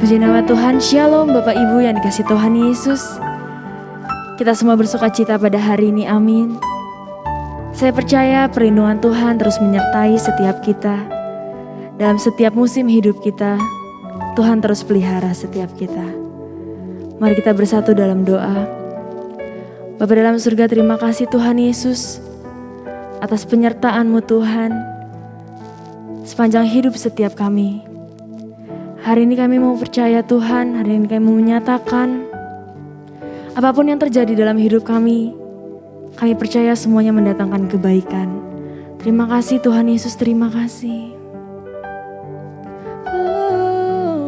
Puji nama Tuhan, Shalom Bapak Ibu yang dikasih Tuhan Yesus. Kita semua bersuka cita pada hari ini, amin. Saya percaya perlindungan Tuhan terus menyertai setiap kita. Dalam setiap musim hidup kita, Tuhan terus pelihara setiap kita. Mari kita bersatu dalam doa. Bapa dalam surga, terima kasih Tuhan Yesus atas penyertaan-Mu Tuhan sepanjang hidup setiap kami. Hari ini kami mau percaya Tuhan, hari ini kami mau menyatakan apapun yang terjadi dalam hidup kami percaya semuanya mendatangkan kebaikan. Terima kasih Tuhan Yesus, terima kasih. Oh,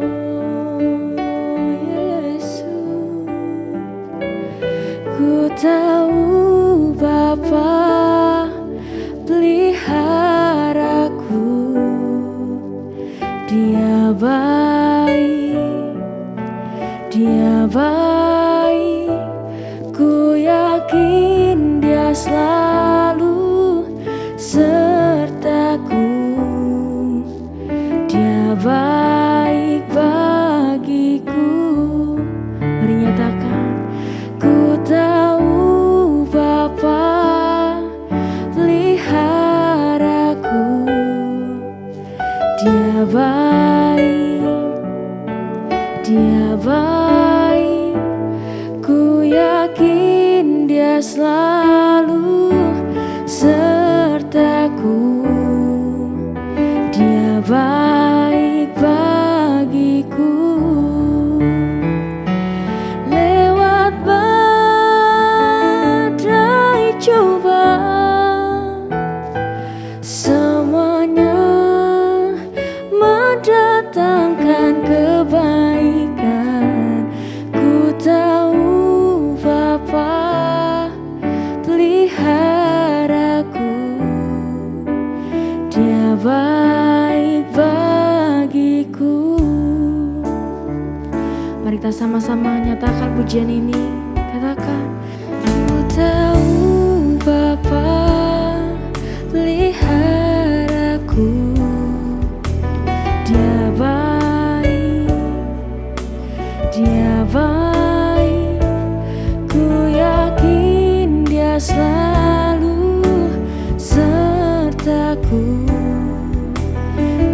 Yesus, ku tahu Bapa peliharaku, Dia baik, ku yakin Dia selalu sertaku. Dia baik bagiku. Mari nyatakan, ku tahu Bapa peliharaku, Dia baik, ku yakin Dia selalu sertaku. Dia baik bagiku. Lewat badai cobaan, semuanya mendatangkan kebaikan. Ku tahu Bapa peliharaku, Dia baik bagiku. Mari kita sama-sama nyatakan pujian ini. Katakan, ku tahu Bapa peliharaku, Dia baik, ku yakin Dia selalu sertaku.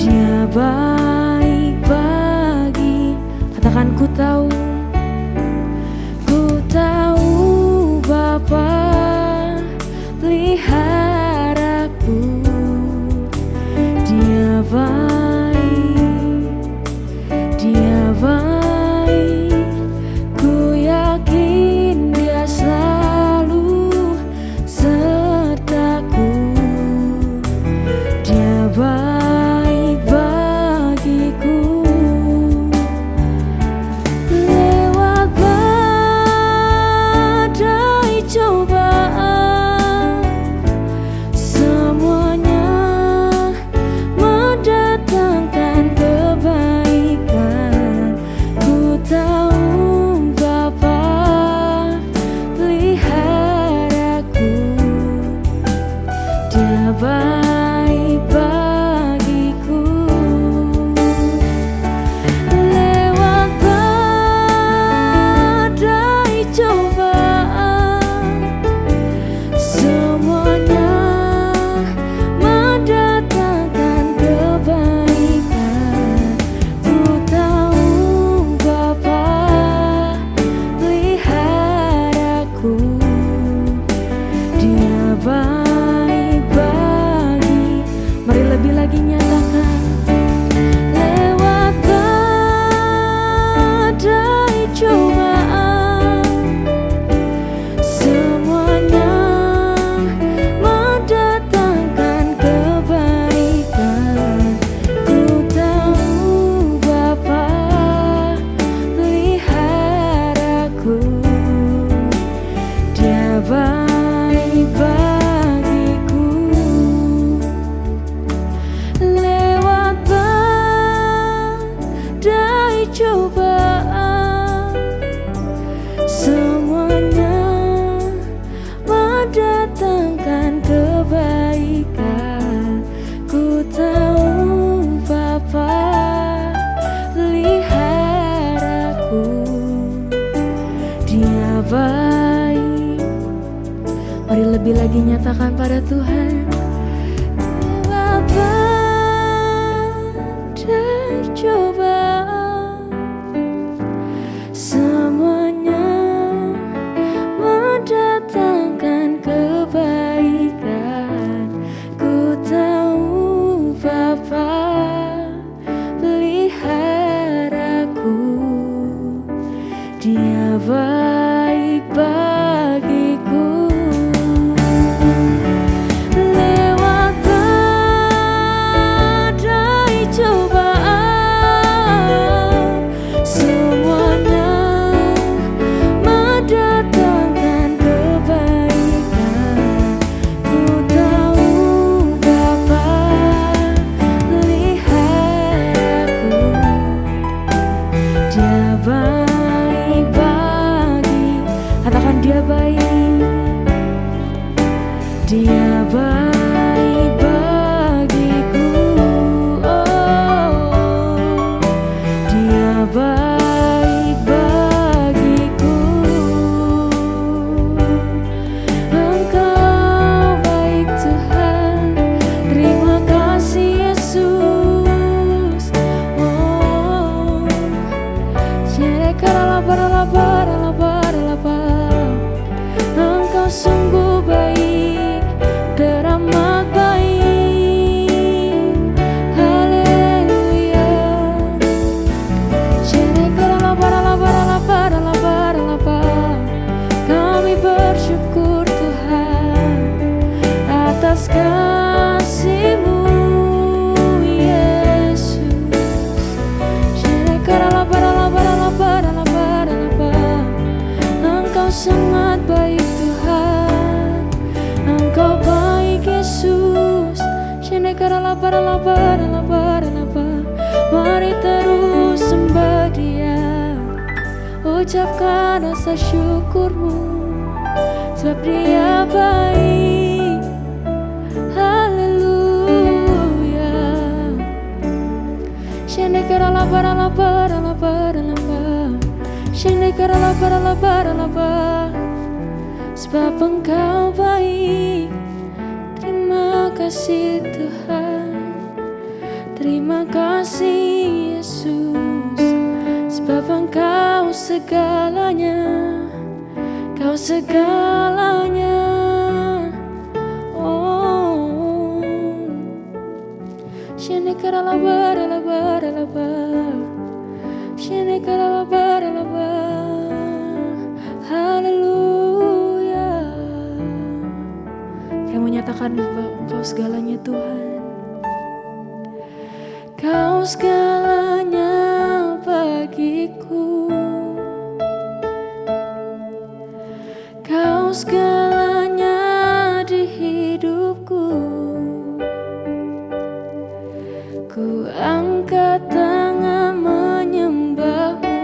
Dia baik bagi, katakan ku tahu Bapa peliharaku, Dia baik, ku yakin Dia selalu sertaku. Dia baik bagiku. lagi nyatakan pada Tuhan. Badai cobaan semuanya mendatangkan kebaikan. Ku tahu Bapa peliharaku, Dia baik bagiku. Lewat badai cobaan semuanya mendatangkan kebaikan. Ku tahu Bapa peliharaku, Dia baik bagi. Katakan Dia baik, Dia baik bagiku. Oh, Dia baik bagiku. Engkau baik Tuhan, terima kasih Yesus. Oh, Engkau sungguh baik, teramat baik. Haleluya. Kami bersyukur Tuhan atas kasih-Mu Yesus. Engkau sangat baik Tuhan, Engkau baik Yesus. Mari terus sembah Dia, ucapkan rasa syukur-Mu, sebab Dia baik. Haleluya. Sebab Engkau baik. Terima kasih Tuhan, terima kasih Yesus. Sebab Engkau segalanya, Kau segalanya. Oh, haleluya. Kau menyatakan bahwa Engkau segalanya Tuhan. Kau segalanya bagiku, Kau segalanya di hidupku. Ku angkat tangan menyembah-Mu,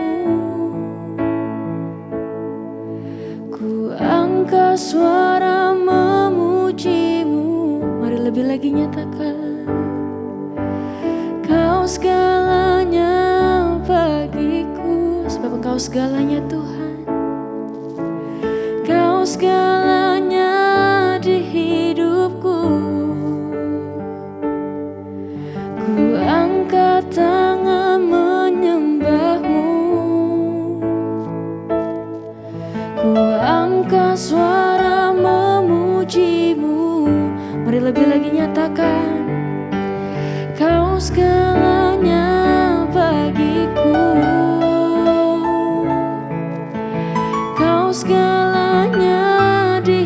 ku angkat suara memuji-Mu. Mari lebih lagi nyatakan, Kau segalanya bagiku. Sebab Engkau segalanya Tuhan, Kau segalanya di hidupku. Ku angkat tangan menyembah-Mu, ku angkat suara memuji-Mu. Mari lebih lagi nyatakan, Kau segalanya bagiku, Kau segalanya di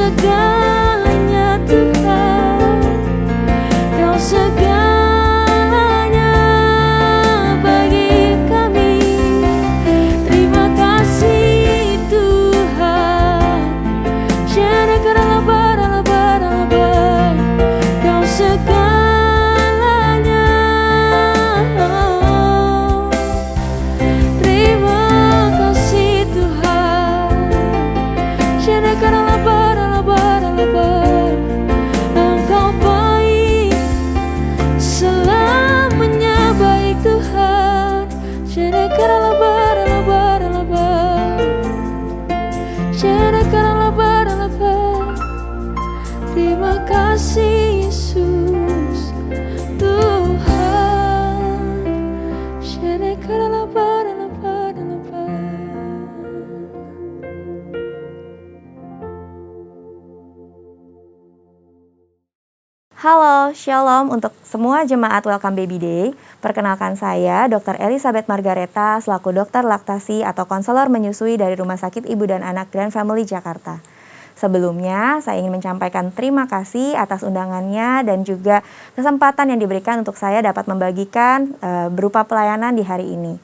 segalanya Tuhan, Kau segalanya bagi kami. Terima kasih Tuhan. Kau segalanya. Terima kasih Tuhan. Engkau baik, selamanya baik Tuhan. Terima kasih Yesus Tuhan. Halo, Shalom untuk semua jemaat Welcome Baby Day. Perkenalkan saya Dr. Elizabeth Margareta selaku dokter laktasi atau konselor menyusui dari Rumah Sakit Ibu dan Anak Grand Family Jakarta. Sebelumnya, saya ingin menyampaikan terima kasih atas undangannya dan juga kesempatan yang diberikan untuk saya dapat membagikan berupa pelayanan di hari ini.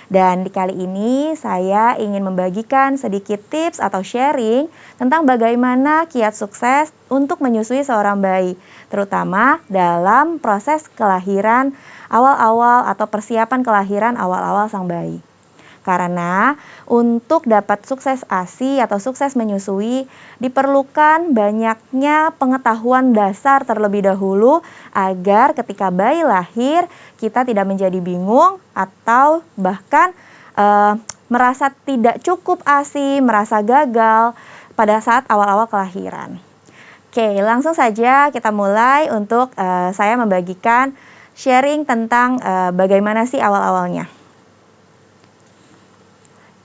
Dan di kali ini saya ingin membagikan sedikit tips atau sharing tentang bagaimana kiat sukses untuk menyusui seorang bayi, terutama dalam proses kelahiran awal-awal atau persiapan kelahiran awal-awal sang bayi. Karena untuk dapat sukses ASI atau sukses menyusui diperlukan banyaknya pengetahuan dasar terlebih dahulu agar ketika bayi lahir kita tidak menjadi bingung atau bahkan merasa tidak cukup ASI, merasa gagal pada saat awal-awal kelahiran. Oke, langsung saja kita mulai untuk saya membagikan sharing tentang bagaimana sih awal-awalnya.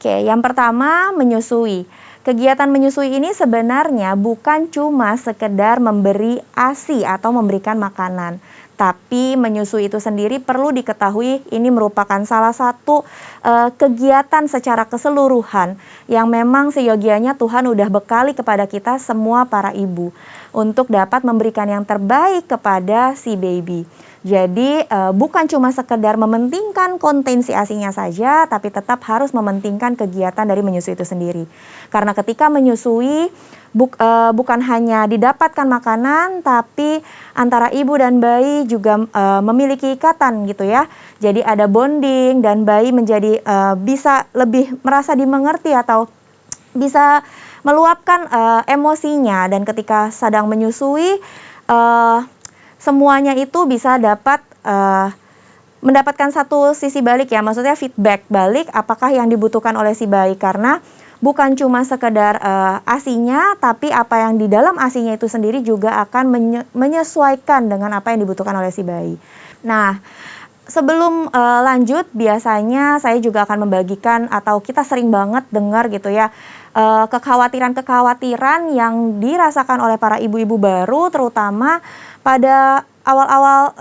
Oke, yang pertama menyusui. Kegiatan menyusui ini sebenarnya bukan cuma sekedar memberi ASI atau memberikan makanan. Tapi menyusui itu sendiri perlu diketahui ini merupakan salah satu kegiatan secara keseluruhan yang memang seyogianya Tuhan udah bekali kepada kita semua para ibu untuk dapat memberikan yang terbaik kepada si baby. Jadi bukan cuma sekedar mementingkan konten si ASI-nya saja, tapi tetap harus mementingkan kegiatan dari menyusui itu sendiri. Karena ketika menyusui bukan hanya didapatkan makanan, tapi antara ibu dan bayi juga memiliki ikatan gitu ya. Jadi ada bonding dan bayi menjadi bisa lebih merasa dimengerti atau bisa meluapkan emosinya. Dan ketika sedang menyusui, semuanya itu bisa dapat mendapatkan satu sisi balik ya, maksudnya feedback balik apakah yang dibutuhkan oleh si bayi, karena bukan cuma sekedar ASI-nya, tapi apa yang di dalam ASI-nya itu sendiri juga akan menyesuaikan dengan apa yang dibutuhkan oleh si bayi. Nah, sebelum lanjut, biasanya saya juga akan membagikan atau kita sering banget dengar gitu ya, kekhawatiran-kekhawatiran yang dirasakan oleh para ibu-ibu baru, terutama pada awal-awal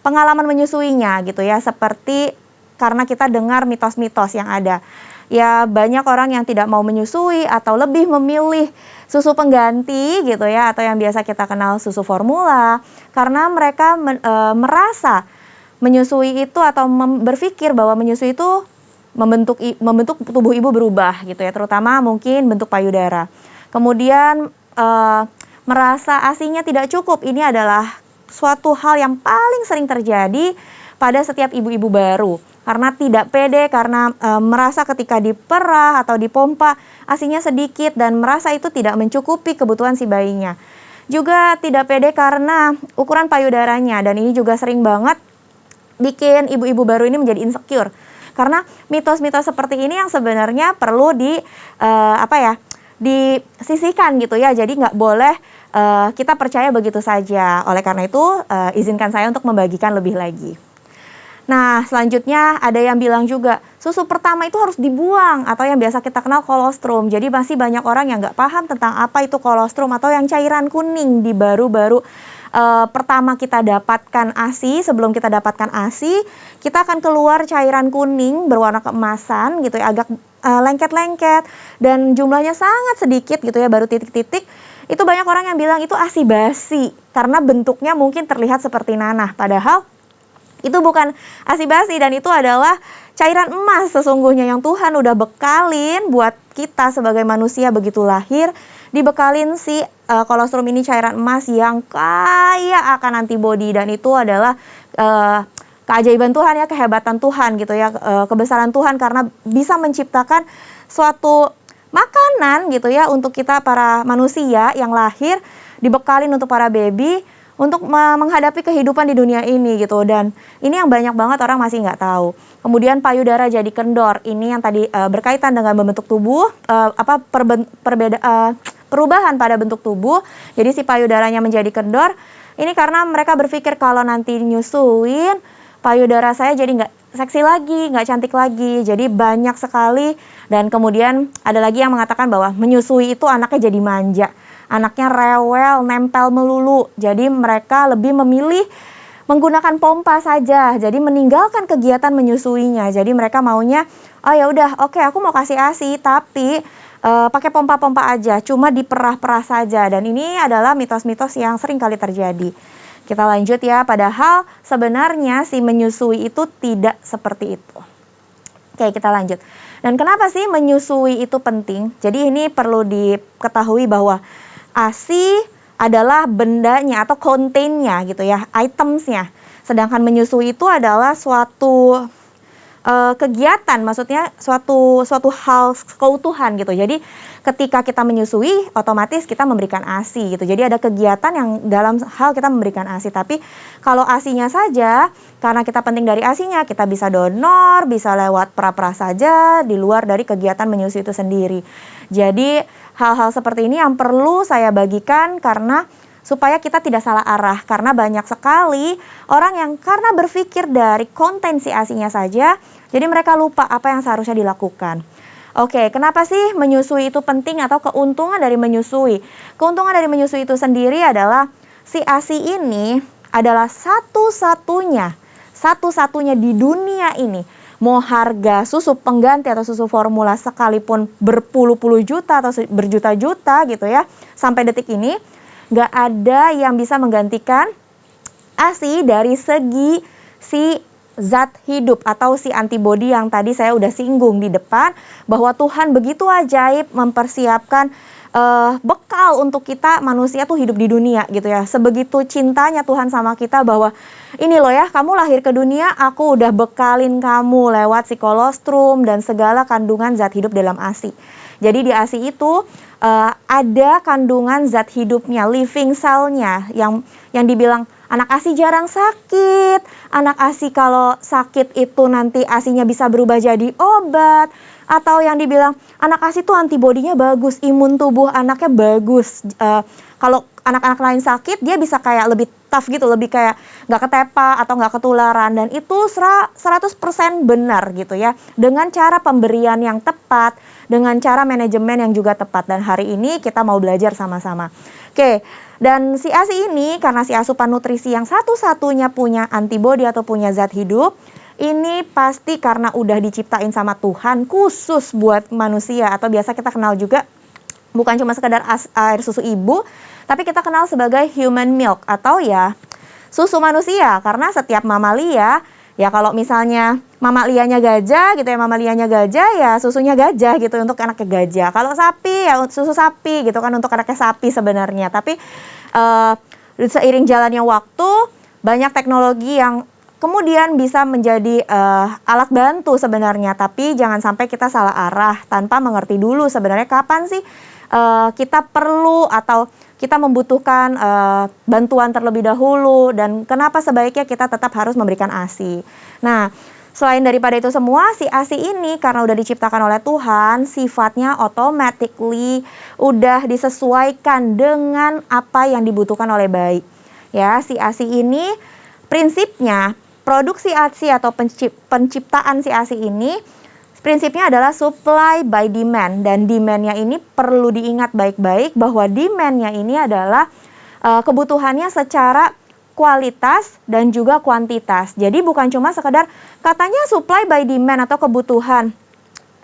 pengalaman menyusuinya gitu ya, seperti karena kita dengar mitos-mitos yang ada. Ya banyak orang yang tidak mau menyusui atau lebih memilih susu pengganti gitu ya, atau yang biasa kita kenal susu formula, karena mereka merasa menyusui itu atau berpikir bahwa menyusui itu membentuk tubuh ibu berubah gitu ya, terutama mungkin bentuk payudara. Kemudian merasa ASI-nya tidak cukup. Ini adalah suatu hal yang paling sering terjadi pada setiap ibu-ibu baru. Karena tidak pede, karena merasa ketika diperah atau dipompa ASI-nya sedikit dan merasa itu tidak mencukupi kebutuhan si bayinya. Juga tidak pede karena ukuran payudaranya, dan ini juga sering banget bikin ibu-ibu baru ini menjadi insecure. Karena mitos-mitos seperti ini yang sebenarnya perlu disisihkan gitu ya. Jadi nggak boleh kita percaya begitu saja. Oleh karena itu izinkan saya untuk membagikan lebih lagi. Nah, selanjutnya ada yang bilang juga susu pertama itu harus dibuang atau yang biasa kita kenal kolostrum. Jadi masih banyak orang yang nggak paham tentang apa itu kolostrum atau yang cairan kuning di baru-baru pertama kita dapatkan ASI. Sebelum kita dapatkan ASI, kita akan keluar cairan kuning berwarna keemasan gitu ya, agak lengket-lengket dan jumlahnya sangat sedikit gitu ya, baru titik-titik. Itu banyak orang yang bilang itu ASI basi karena bentuknya mungkin terlihat seperti nanah, padahal itu bukan ASI basi dan itu adalah cairan emas sesungguhnya yang Tuhan udah bekalin buat kita sebagai manusia begitu lahir, dibekalin si kolostrum ini cairan emas yang kaya akan antibodi, dan itu adalah keajaiban Tuhan ya, kehebatan Tuhan gitu ya, kebesaran Tuhan karena bisa menciptakan suatu makanan gitu ya untuk kita para manusia yang lahir, dibekalin untuk para baby untuk menghadapi kehidupan di dunia ini gitu. Dan ini yang banyak banget orang masih nggak tahu. Kemudian payudara jadi kendor, ini yang tadi berkaitan dengan membentuk tubuh, perubahan pada bentuk tubuh. Jadi si payudaranya menjadi kendor, ini karena mereka berpikir kalau nanti nyusuin payudara saya jadi nggak seksi lagi, nggak cantik lagi, jadi banyak sekali. Dan kemudian ada lagi yang mengatakan bahwa menyusui itu anaknya jadi manja, anaknya rewel, nempel melulu, jadi mereka lebih memilih menggunakan pompa saja, jadi meninggalkan kegiatan menyusuinya. Jadi mereka maunya, oh ya udah, oke, aku mau kasih ASI, tapi pakai pompa-pompa aja, cuma diperah-perah saja. Dan ini adalah mitos-mitos yang sering kali terjadi. Kita lanjut ya, padahal sebenarnya si menyusui itu tidak seperti itu. Oke, kita lanjut. Dan kenapa sih menyusui itu penting? Jadi ini perlu diketahui bahwa ASI adalah bendanya atau kontennya gitu ya, itemsnya. Sedangkan menyusui itu adalah suatu kegiatan, maksudnya suatu hal keutuhan gitu. Jadi ketika kita menyusui, otomatis kita memberikan ASI gitu. Jadi ada kegiatan yang dalam hal kita memberikan ASI. Tapi kalau ASI-nya saja, karena kita penting dari ASI-nya, kita bisa donor, bisa lewat pra-pra saja di luar dari kegiatan menyusui itu sendiri. Jadi hal-hal seperti ini yang perlu saya bagikan karena supaya kita tidak salah arah, karena banyak sekali orang yang karena berpikir dari konten si ASI-nya saja, jadi mereka lupa apa yang seharusnya dilakukan. Oke, kenapa sih menyusui itu penting atau keuntungan dari menyusui? Keuntungan dari menyusui itu sendiri adalah si ASI ini adalah satu-satunya di dunia ini. Mau harga susu pengganti atau susu formula sekalipun berpuluh-puluh juta atau berjuta-juta gitu ya, sampai detik ini nggak ada yang bisa menggantikan ASI dari segi si zat hidup atau si antibodi yang tadi saya udah singgung di depan, bahwa Tuhan begitu ajaib mempersiapkan bekal untuk kita manusia tuh hidup di dunia gitu ya. Sebegitu cintanya Tuhan sama kita bahwa ini loh ya, kamu lahir ke dunia, aku udah bekalin kamu lewat si kolostrum dan segala kandungan zat hidup dalam ASI. Jadi di ASI itu ada kandungan zat hidupnya, living cell-nya yang dibilang anak ASI jarang sakit, anak ASI kalau sakit itu nanti ASI-nya bisa berubah jadi obat, atau yang dibilang anak ASI itu antibodinya bagus, imun tubuh anaknya bagus. Kalau anak-anak lain sakit, dia bisa kayak lebih tough gitu, lebih kayak nggak ketepa atau nggak ketularan, dan itu 100% benar gitu ya, dengan cara pemberian yang tepat, dengan cara manajemen yang juga tepat. Dan hari ini kita mau belajar sama-sama. Oke, dan si ASI ini karena si asupan nutrisi yang satu-satunya punya antibodi atau punya zat hidup, ini pasti karena udah diciptain sama Tuhan khusus buat manusia, atau biasa kita kenal juga bukan cuma sekedar air susu ibu, tapi kita kenal sebagai human milk atau ya susu manusia. Karena setiap mamalia, ya kalau misalnya mamalianya gajah gitu ya, mamalianya gajah ya susunya gajah gitu untuk anaknya gajah. Kalau sapi ya susu sapi gitu kan untuk anaknya sapi sebenarnya. Tapi seiring jalannya waktu, banyak teknologi yang kemudian bisa menjadi alat bantu sebenarnya. Tapi jangan sampai kita salah arah tanpa mengerti dulu sebenarnya kapan sih kita perlu atau kita membutuhkan bantuan terlebih dahulu, dan kenapa sebaiknya kita tetap harus memberikan ASI. Nah, selain daripada itu semua, si ASI ini karena udah diciptakan oleh Tuhan, sifatnya automatically udah disesuaikan dengan apa yang dibutuhkan oleh bayi. Ya, si ASI ini prinsipnya produksi ASI atau penciptaan si ASI ini prinsipnya adalah supply by demand, dan demand-nya ini perlu diingat baik-baik bahwa demand-nya ini adalah kebutuhannya secara kualitas dan juga kuantitas. Jadi bukan cuma sekedar katanya supply by demand atau kebutuhan,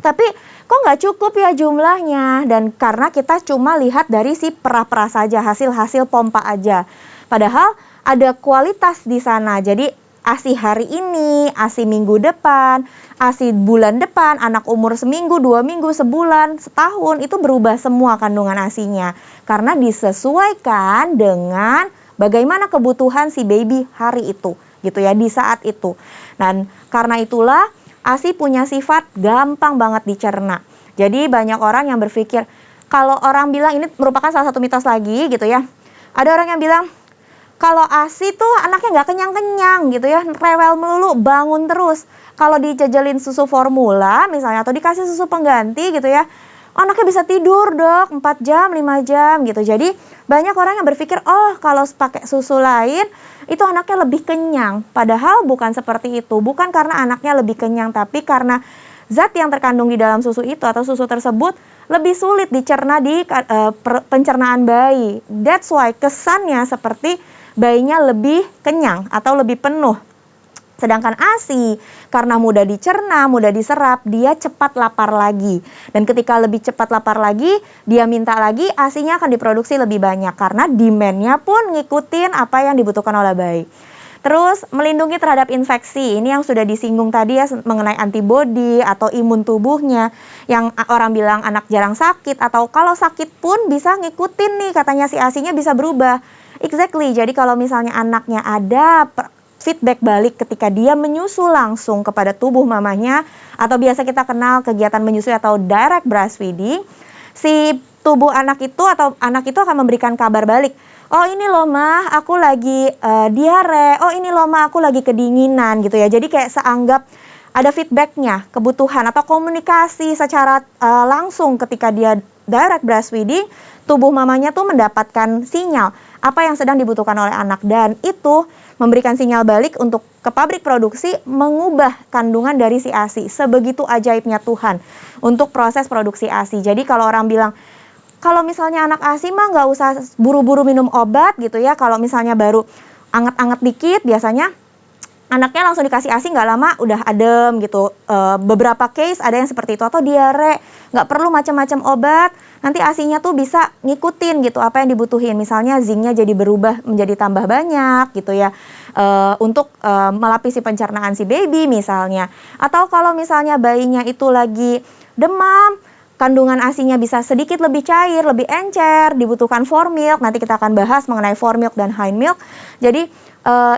tapi kok nggak cukup ya jumlahnya? Dan karena kita cuma lihat dari si perah-perah saja, hasil-hasil pompa aja. Padahal ada kualitas di sana. Jadi ASI hari ini, ASI minggu depan, ASI bulan depan, anak umur seminggu, 2 minggu, sebulan, setahun, itu berubah semua kandungan ASINya. Karena disesuaikan dengan bagaimana kebutuhan si baby hari itu, gitu ya, di saat itu. Dan karena itulah ASI punya sifat gampang banget dicerna. Jadi banyak orang yang berpikir, kalau orang bilang, ini merupakan salah satu mitos lagi gitu ya. Ada orang yang bilang, kalau ASI tuh anaknya nggak kenyang-kenyang gitu ya, rewel melulu, bangun terus. Kalau dijajalin susu formula misalnya, atau dikasih susu pengganti gitu ya, anaknya bisa tidur dok, 4 jam, 5 jam gitu. Jadi banyak orang yang berpikir, oh kalau pakai susu lain, itu anaknya lebih kenyang. Padahal bukan seperti itu. Bukan karena anaknya lebih kenyang, tapi karena zat yang terkandung di dalam susu itu atau susu tersebut lebih sulit dicerna di pencernaan bayi. That's why kesannya seperti bayinya lebih kenyang atau lebih penuh. Sedangkan ASI karena mudah dicerna, mudah diserap, dia cepat lapar lagi. Dan ketika lebih cepat lapar lagi, dia minta lagi, ASINya akan diproduksi lebih banyak. Karena demand-nya pun ngikutin apa yang dibutuhkan oleh bayi. Terus melindungi terhadap infeksi, ini yang sudah disinggung tadi ya, mengenai antibodi atau imun tubuhnya. Yang orang bilang anak jarang sakit, atau kalau sakit pun bisa ngikutin nih, katanya si ASINya bisa berubah. Exactly, jadi kalau misalnya anaknya ada feedback balik ketika dia menyusu langsung kepada tubuh mamanya, atau biasa kita kenal kegiatan menyusui atau direct breastfeeding, si tubuh anak itu atau anak itu akan memberikan kabar balik. Oh ini loh mah, aku lagi diare. Oh ini loh mah, aku lagi kedinginan gitu ya. Jadi kayak seanggap ada feedbacknya, kebutuhan atau komunikasi secara langsung ketika dia direct breastfeeding, tubuh mamanya tuh mendapatkan sinyal apa yang sedang dibutuhkan oleh anak, dan itu memberikan sinyal balik untuk ke pabrik produksi mengubah kandungan dari si ASI. Sebegitu ajaibnya Tuhan untuk proses produksi ASI. Jadi kalau orang bilang, kalau misalnya anak ASI mah nggak usah buru-buru minum obat gitu ya, kalau misalnya baru anget-anget dikit, biasanya anaknya langsung dikasih ASI nggak lama udah adem gitu. Beberapa case ada yang seperti itu, atau diare, nggak perlu macam-macam obat, nanti ASINya tuh bisa ngikutin gitu apa yang dibutuhin. Misalnya zincnya jadi berubah menjadi tambah banyak gitu ya, untuk melapisi pencernaan si baby misalnya. Atau kalau misalnya bayinya itu lagi demam, kandungan ASINya bisa sedikit lebih cair, lebih encer, dibutuhkan formilk. Nanti kita akan bahas mengenai formilk dan hindmilk. Jadi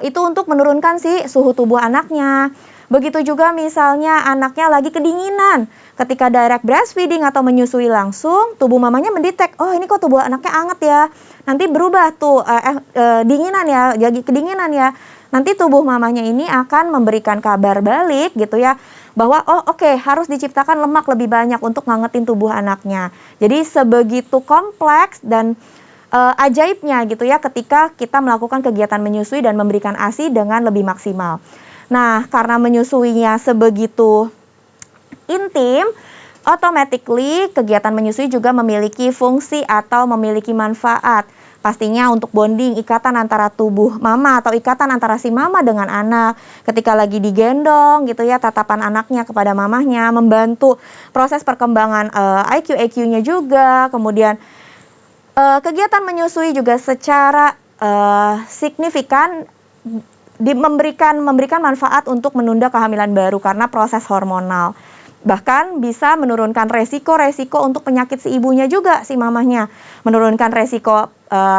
itu untuk menurunkan si suhu tubuh anaknya. Begitu juga misalnya anaknya lagi kedinginan. Ketika direct breastfeeding atau menyusui langsung, tubuh mamanya mendetek, oh ini kok tubuh anaknya anget ya. Nanti berubah tuh, dinginan ya, jadi kedinginan ya. Nanti tubuh mamanya ini akan memberikan kabar balik gitu ya, bahwa oh oke, harus diciptakan lemak lebih banyak untuk ngangetin tubuh anaknya. Jadi sebegitu kompleks dan ajaibnya gitu ya ketika kita melakukan kegiatan menyusui dan memberikan ASI dengan lebih maksimal. Nah, karena menyusuinya sebegitu intim, automatically kegiatan menyusui juga memiliki fungsi atau memiliki manfaat. Pastinya untuk bonding, ikatan antara tubuh mama atau ikatan antara si mama dengan anak. Ketika lagi digendong gitu ya, tatapan anaknya kepada mamahnya membantu proses perkembangan IQ-EQ-nya juga. Kemudian kegiatan menyusui juga secara signifikan memberikan manfaat untuk menunda kehamilan baru karena proses hormonal. Bahkan bisa menurunkan resiko untuk penyakit si ibunya juga, si mamahnya. Menurunkan resiko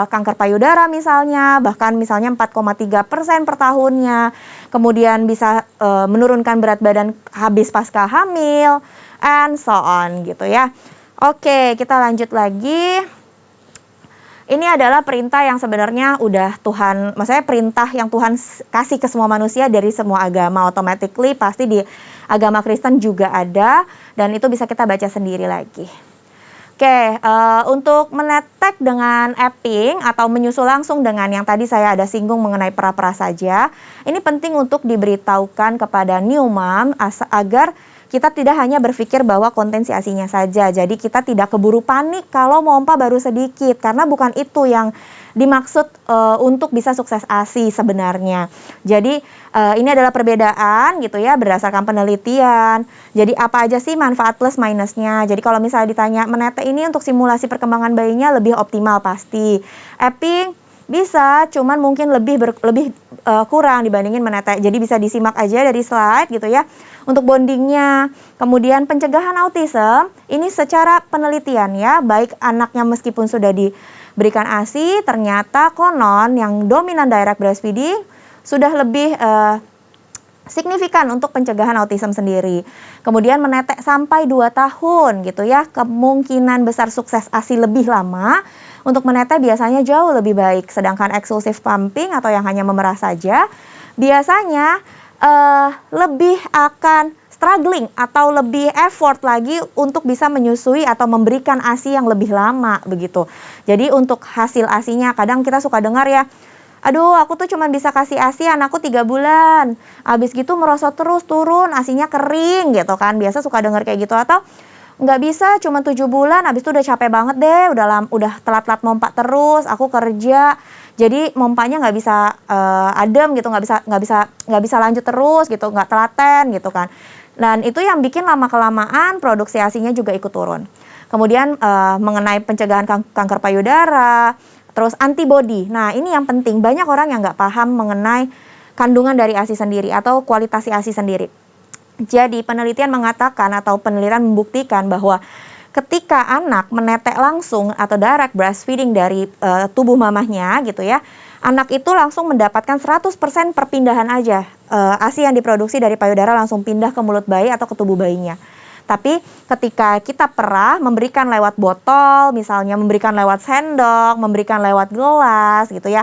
kanker payudara misalnya, bahkan misalnya 4,3% per tahunnya. Kemudian bisa menurunkan berat badan habis pasca hamil, and so on gitu ya. Oke, kita lanjut lagi. Ini adalah perintah yang sebenarnya udah Tuhan, maksudnya perintah yang Tuhan kasih ke semua manusia dari semua agama. Automatically pasti di agama Kristen juga ada, dan itu bisa kita baca sendiri lagi. Oke, untuk menetek dengan epping atau menyusu langsung dengan yang tadi saya ada singgung mengenai pra-pra saja, ini penting untuk diberitahukan kepada new mom agar kita tidak hanya berpikir bahwa konten si ASINya saja. Jadi kita tidak keburu panik kalau mompa baru sedikit, karena bukan itu yang dimaksud untuk bisa sukses ASI sebenarnya. Jadi ini adalah perbedaan gitu ya berdasarkan penelitian. Jadi apa aja sih manfaat plus minusnya? Jadi kalau misalnya ditanya menetek ini untuk simulasi perkembangan bayinya lebih optimal pasti. Epping bisa, cuman mungkin lebih kurang dibandingin menetek. Jadi bisa disimak aja dari slide gitu ya. Untuk bondingnya, kemudian pencegahan autism, ini secara penelitian ya, baik anaknya meskipun sudah diberikan ASI, ternyata konon yang dominan direct breastfeeding sudah lebih signifikan untuk pencegahan autism sendiri. Kemudian menetek sampai 2 tahun gitu ya, kemungkinan besar sukses ASI lebih lama. Untuk menetek biasanya jauh lebih baik, sedangkan exclusive pumping atau yang hanya memerah saja biasanya lebih akan struggling atau lebih effort lagi untuk bisa menyusui atau memberikan ASI yang lebih lama begitu. Jadi untuk hasil ASInya kadang kita suka dengar ya, aduh aku tuh cuma bisa kasih ASI anakku 3 bulan, abis gitu merosot terus turun, ASInya kering gitu kan, biasa suka dengar kayak gitu. Atau nggak bisa cuma 7 bulan, abis itu udah capek banget deh, udah telat-telat mompa terus, aku kerja, jadi mompanya nggak bisa adem gitu, nggak bisa lanjut terus gitu, nggak telaten gitu kan. Dan itu yang bikin lama-kelamaan produksi ASINya juga ikut turun. Kemudian mengenai pencegahan kanker payudara, terus antibody. Nah ini yang penting, banyak orang yang nggak paham mengenai kandungan dari ASI sendiri atau kualitas ASI sendiri. Jadi penelitian mengatakan atau penelitian membuktikan bahwa ketika anak menetek langsung atau direct breastfeeding dari tubuh mamahnya gitu ya, anak itu langsung mendapatkan 100% perpindahan aja. ASI yang diproduksi dari payudara langsung pindah ke mulut bayi atau ke tubuh bayinya. Tapi ketika kita perah, memberikan lewat botol, misalnya memberikan lewat sendok, memberikan lewat gelas gitu ya.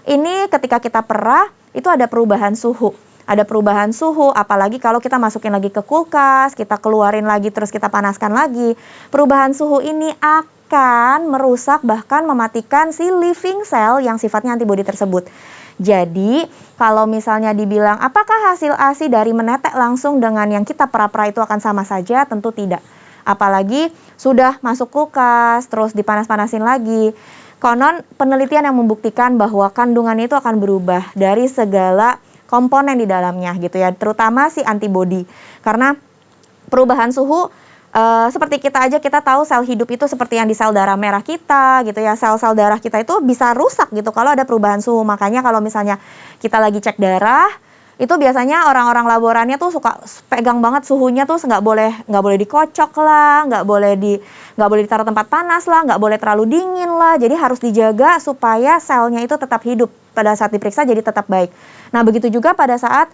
Ini ketika kita perah, itu ada perubahan suhu. Ada perubahan suhu, apalagi kalau kita masukin lagi ke kulkas, kita keluarin lagi terus kita panaskan lagi. Perubahan suhu ini akan merusak bahkan mematikan si living cell yang sifatnya antibodi tersebut. Jadi kalau misalnya dibilang apakah hasil ASI dari menetek langsung dengan yang kita perah-perah itu akan sama saja? Tentu tidak. Apalagi sudah masuk kulkas, terus dipanas-panasin lagi. Konon penelitian yang membuktikan bahwa kandungannya itu akan berubah dari segala komponen di dalamnya gitu ya, terutama si antibodi. Karena perubahan suhu seperti kita aja, kita tahu sel hidup itu seperti yang di sel darah merah kita gitu ya, sel-sel darah kita itu bisa rusak gitu kalau ada perubahan suhu. Makanya kalau misalnya kita lagi cek darah, itu biasanya orang-orang laborannya tuh suka pegang banget suhunya tuh, nggak boleh dikocok lah, nggak boleh ditaruh tempat panas lah, nggak boleh terlalu dingin lah. Jadi harus dijaga supaya selnya itu tetap hidup pada saat diperiksa, jadi tetap baik. Nah begitu juga pada saat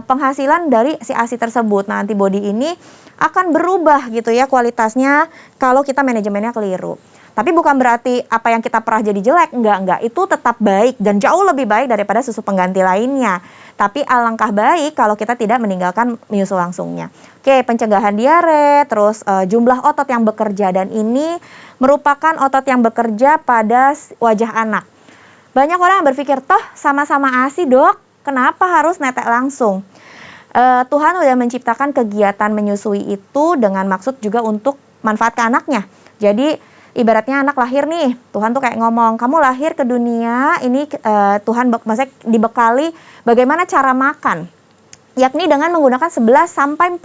penghasilan dari si ASI tersebut. Nah antibodi ini akan berubah gitu ya kualitasnya kalau kita manajemennya keliru. Tapi bukan berarti apa yang kita perah jadi jelek, enggak. Itu tetap baik dan jauh lebih baik daripada susu pengganti lainnya. Tapi alangkah baik kalau kita tidak meninggalkan menyusu langsungnya. Oke, pencegahan diare, terus jumlah otot yang bekerja, dan ini merupakan otot yang bekerja pada wajah anak. Banyak orang yang berpikir, toh sama-sama ASI dok, kenapa harus netek langsung? Tuhan udah menciptakan kegiatan menyusui itu dengan maksud juga untuk manfaat ke anaknya. Jadi ibaratnya anak lahir nih, Tuhan tuh kayak ngomong, kamu lahir ke dunia, ini Tuhan maksudnya dibekali bagaimana cara makan. Yakni dengan menggunakan 11-40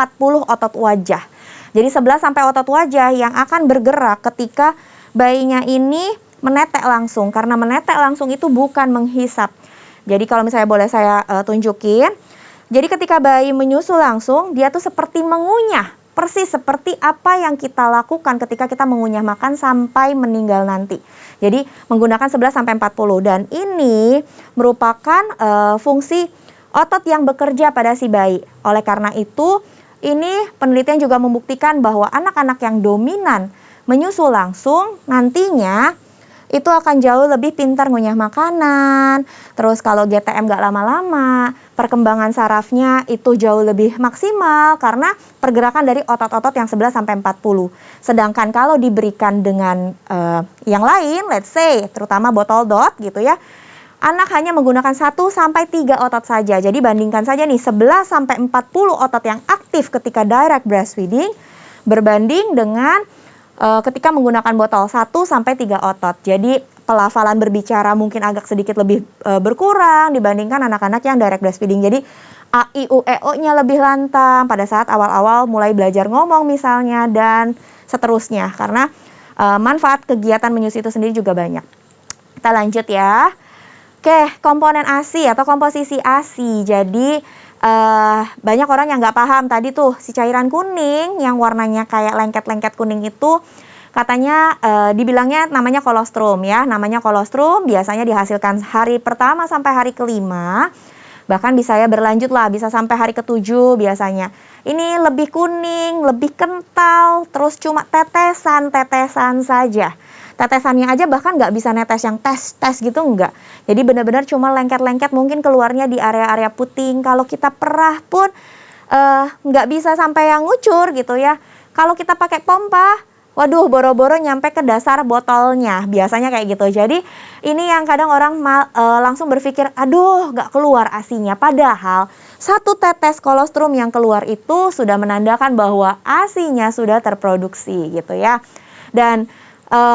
otot wajah. Jadi 11 sampai otot wajah yang akan bergerak ketika bayinya ini menetek langsung. Karena menetek langsung itu bukan menghisap. Jadi kalau misalnya boleh saya tunjukin. Jadi ketika bayi menyusu langsung, dia tuh seperti mengunyah. Persis seperti apa yang kita lakukan ketika kita mengunyah makan sampai meninggal nanti. Jadi menggunakan 11-40. Dan ini merupakan fungsi otot yang bekerja pada si bayi. Oleh karena itu, ini penelitian juga membuktikan bahwa anak-anak yang dominan menyusu langsung nantinya itu akan jauh lebih pintar ngunyah makanan. Terus kalau GTM gak lama-lama, perkembangan sarafnya itu jauh lebih maksimal karena pergerakan dari otot-otot yang 11-40. Sedangkan kalau diberikan dengan yang lain, let's say terutama botol dot gitu ya, anak hanya menggunakan 1-3 otot saja. Jadi bandingkan saja nih 11-40 otot yang aktif ketika direct breastfeeding berbanding dengan ketika menggunakan botol 1-3 otot. Jadi pelafalan berbicara mungkin agak sedikit lebih berkurang dibandingkan anak-anak yang direct breastfeeding. Jadi A, I, U, E, O-nya lebih lantang pada saat awal-awal mulai belajar ngomong misalnya dan seterusnya. Karena manfaat kegiatan menyusui itu sendiri juga banyak. Kita lanjut ya. Oke, komponen ASI atau komposisi ASI. Jadi banyak orang yang nggak paham tadi tuh si cairan kuning yang warnanya kayak lengket-lengket kuning itu katanya dibilangnya namanya kolostrum ya. Namanya kolostrum biasanya dihasilkan hari pertama sampai hari kelima. Bahkan bisa ya berlanjut lah, bisa sampai hari ke-7 biasanya. Ini lebih kuning, lebih kental, terus cuma tetesan-tetesan saja. Tetesannya aja bahkan nggak bisa netes yang tes gitu, enggak. Jadi benar-benar cuma lengket-lengket, mungkin keluarnya di area-area puting. Kalau kita perah pun nggak bisa sampai yang ngucur gitu ya. Kalau kita pakai pompa, waduh boro-boro nyampe ke dasar botolnya, biasanya kayak gitu. Jadi ini yang kadang orang langsung berpikir, aduh nggak keluar ASINya. Padahal 1 tetes kolostrum yang keluar itu sudah menandakan bahwa ASINya sudah terproduksi gitu ya. Dan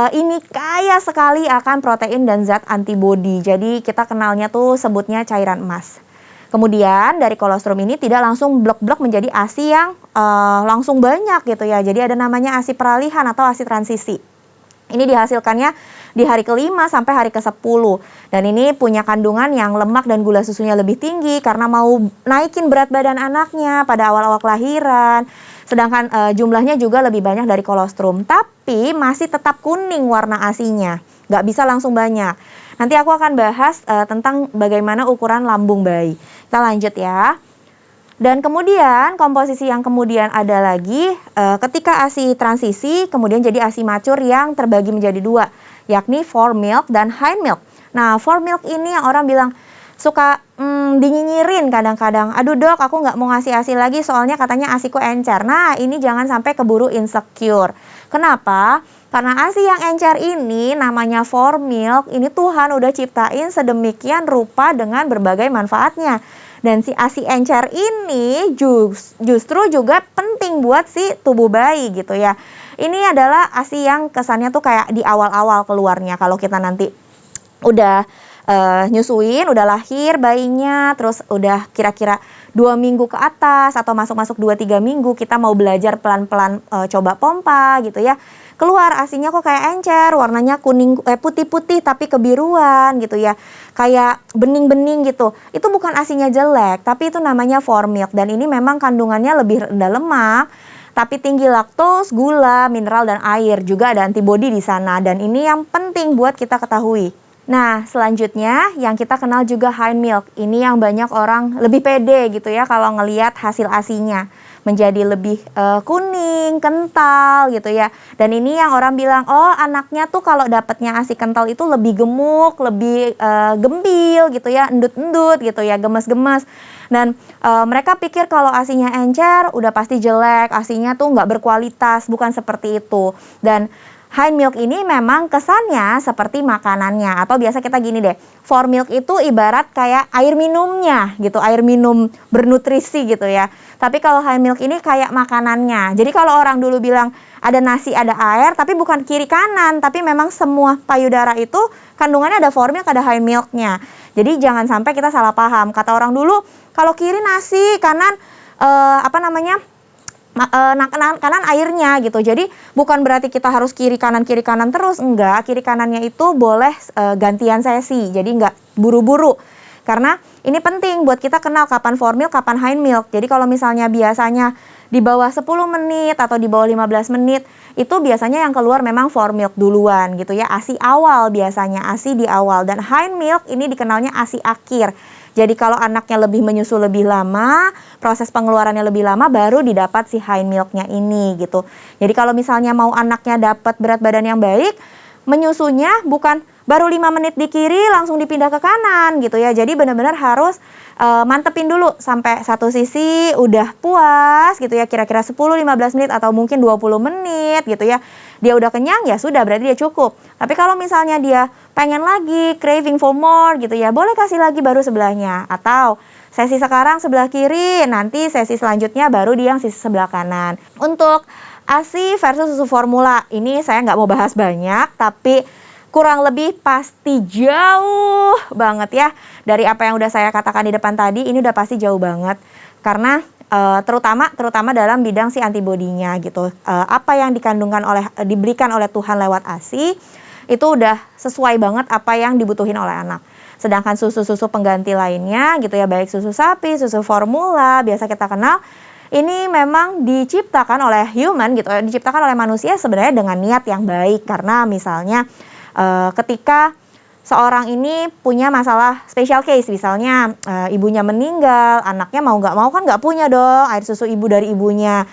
ini kaya sekali akan protein dan zat antibodi. Jadi kita kenalnya tuh sebutnya cairan emas. Kemudian dari kolostrum ini tidak langsung blok-blok menjadi ASI yang langsung banyak gitu ya. Jadi ada namanya ASI peralihan atau ASI transisi. Ini dihasilkannya di hari ke-5 sampai hari ke-10. Dan ini punya kandungan yang lemak dan gula susunya lebih tinggi karena mau naikin berat badan anaknya pada awal-awal kelahiran. Sedangkan jumlahnya juga lebih banyak dari kolostrum. Tapi masih tetap kuning warna ASINya. Nggak bisa langsung banyak. Nanti aku akan bahas tentang bagaimana ukuran lambung bayi. Kita lanjut ya. Dan kemudian komposisi yang kemudian ada lagi ketika ASI transisi kemudian jadi ASI mature yang terbagi menjadi 2, yakni fore milk dan hind milk. Nah, fore milk ini yang orang bilang suka dinyinyirin kadang-kadang. Aduh dok, aku nggak mau ngasih ASI lagi soalnya katanya ASIku encer. Nah, ini jangan sampai keburu insecure. Kenapa? Karena ASI yang encer ini namanya fore milk, ini Tuhan udah ciptain sedemikian rupa dengan berbagai manfaatnya. Dan si ASI encer ini justru juga penting buat si tubuh bayi gitu ya. Ini adalah ASI yang kesannya tuh kayak di awal-awal keluarnya. Kalau kita nanti udah nyusuin, udah lahir bayinya, terus udah kira-kira 2 minggu ke atas atau masuk-masuk 2-3 minggu, kita mau belajar pelan-pelan coba pompa gitu ya. Keluar ASINya kok kayak encer, warnanya kuning putih-putih tapi kebiruan gitu ya. Kayak bening-bening gitu. Itu bukan ASINya jelek, tapi itu namanya fore milk dan ini memang kandungannya lebih rendah lemak, tapi tinggi laktos, gula, mineral dan air. Juga ada antibodi di sana dan ini yang penting buat kita ketahui. Nah, selanjutnya yang kita kenal juga hind milk. Ini yang banyak orang lebih pede gitu ya kalau ngelihat hasil ASINya. Menjadi lebih kuning, kental gitu ya. Dan ini yang orang bilang, oh anaknya tuh kalau dapatnya ASI kental itu lebih gemuk, lebih gembil gitu ya, endut-endut gitu ya, gemes-gemes. Dan mereka pikir kalau ASINya encer udah pasti jelek, ASINya tuh nggak berkualitas, bukan seperti itu. Dan hind milk ini memang kesannya seperti makanannya, atau biasa kita gini deh, fore milk itu ibarat kayak air minumnya gitu, air minum bernutrisi gitu ya. Tapi kalau hind milk ini kayak makanannya. Jadi kalau orang dulu bilang ada nasi, ada air, tapi bukan kiri kanan, tapi memang semua payudara itu kandungannya ada fore milk, ada hind milknya. Jadi jangan sampai kita salah paham. Kata orang dulu kalau kiri nasi, kanan kanan airnya gitu. Jadi bukan berarti kita harus kiri kanan terus, enggak. Kiri kanannya itu boleh gantian sesi. Jadi enggak buru-buru. Karena ini penting buat kita kenal kapan fore milk, kapan hind milk. Jadi kalau misalnya biasanya di bawah 10 menit atau di bawah 15 menit, itu biasanya yang keluar memang fore milk duluan gitu ya. ASI awal biasanya, ASI di awal. Dan hind milk ini dikenalnya ASI akhir. Jadi kalau anaknya lebih menyusu lebih lama, proses pengeluarannya lebih lama, baru didapat si hind milknya ini gitu. Jadi kalau misalnya mau anaknya dapat berat badan yang baik, menyusunya bukan baru 5 menit di kiri langsung dipindah ke kanan gitu ya. Jadi benar-benar harus mantepin dulu sampai satu sisi udah puas gitu ya, kira-kira 10-15 menit atau mungkin 20 menit gitu ya. Dia udah kenyang ya sudah, berarti dia cukup. Tapi kalau misalnya dia pengen lagi, craving for more gitu ya, boleh kasih lagi baru sebelahnya. Atau sesi sekarang sebelah kiri, nanti sesi selanjutnya baru di yang sisi sebelah kanan. Untuk ASI versus susu formula, ini saya nggak mau bahas banyak, tapi kurang lebih pasti jauh banget ya dari apa yang udah saya katakan di depan tadi. Ini udah pasti jauh banget karena terutama dalam bidang si antibodinya gitu. Apa yang diberikan oleh Tuhan lewat ASI itu udah sesuai banget apa yang dibutuhin oleh anak. Sedangkan susu-susu pengganti lainnya gitu ya, baik susu sapi, susu formula biasa kita kenal, ini memang diciptakan oleh human gitu, diciptakan oleh manusia sebenarnya dengan niat yang baik. Karena misalnya ketika seorang ini punya masalah special case, misalnya ibunya meninggal, anaknya mau nggak mau kan nggak punya dong air susu ibu dari ibunya.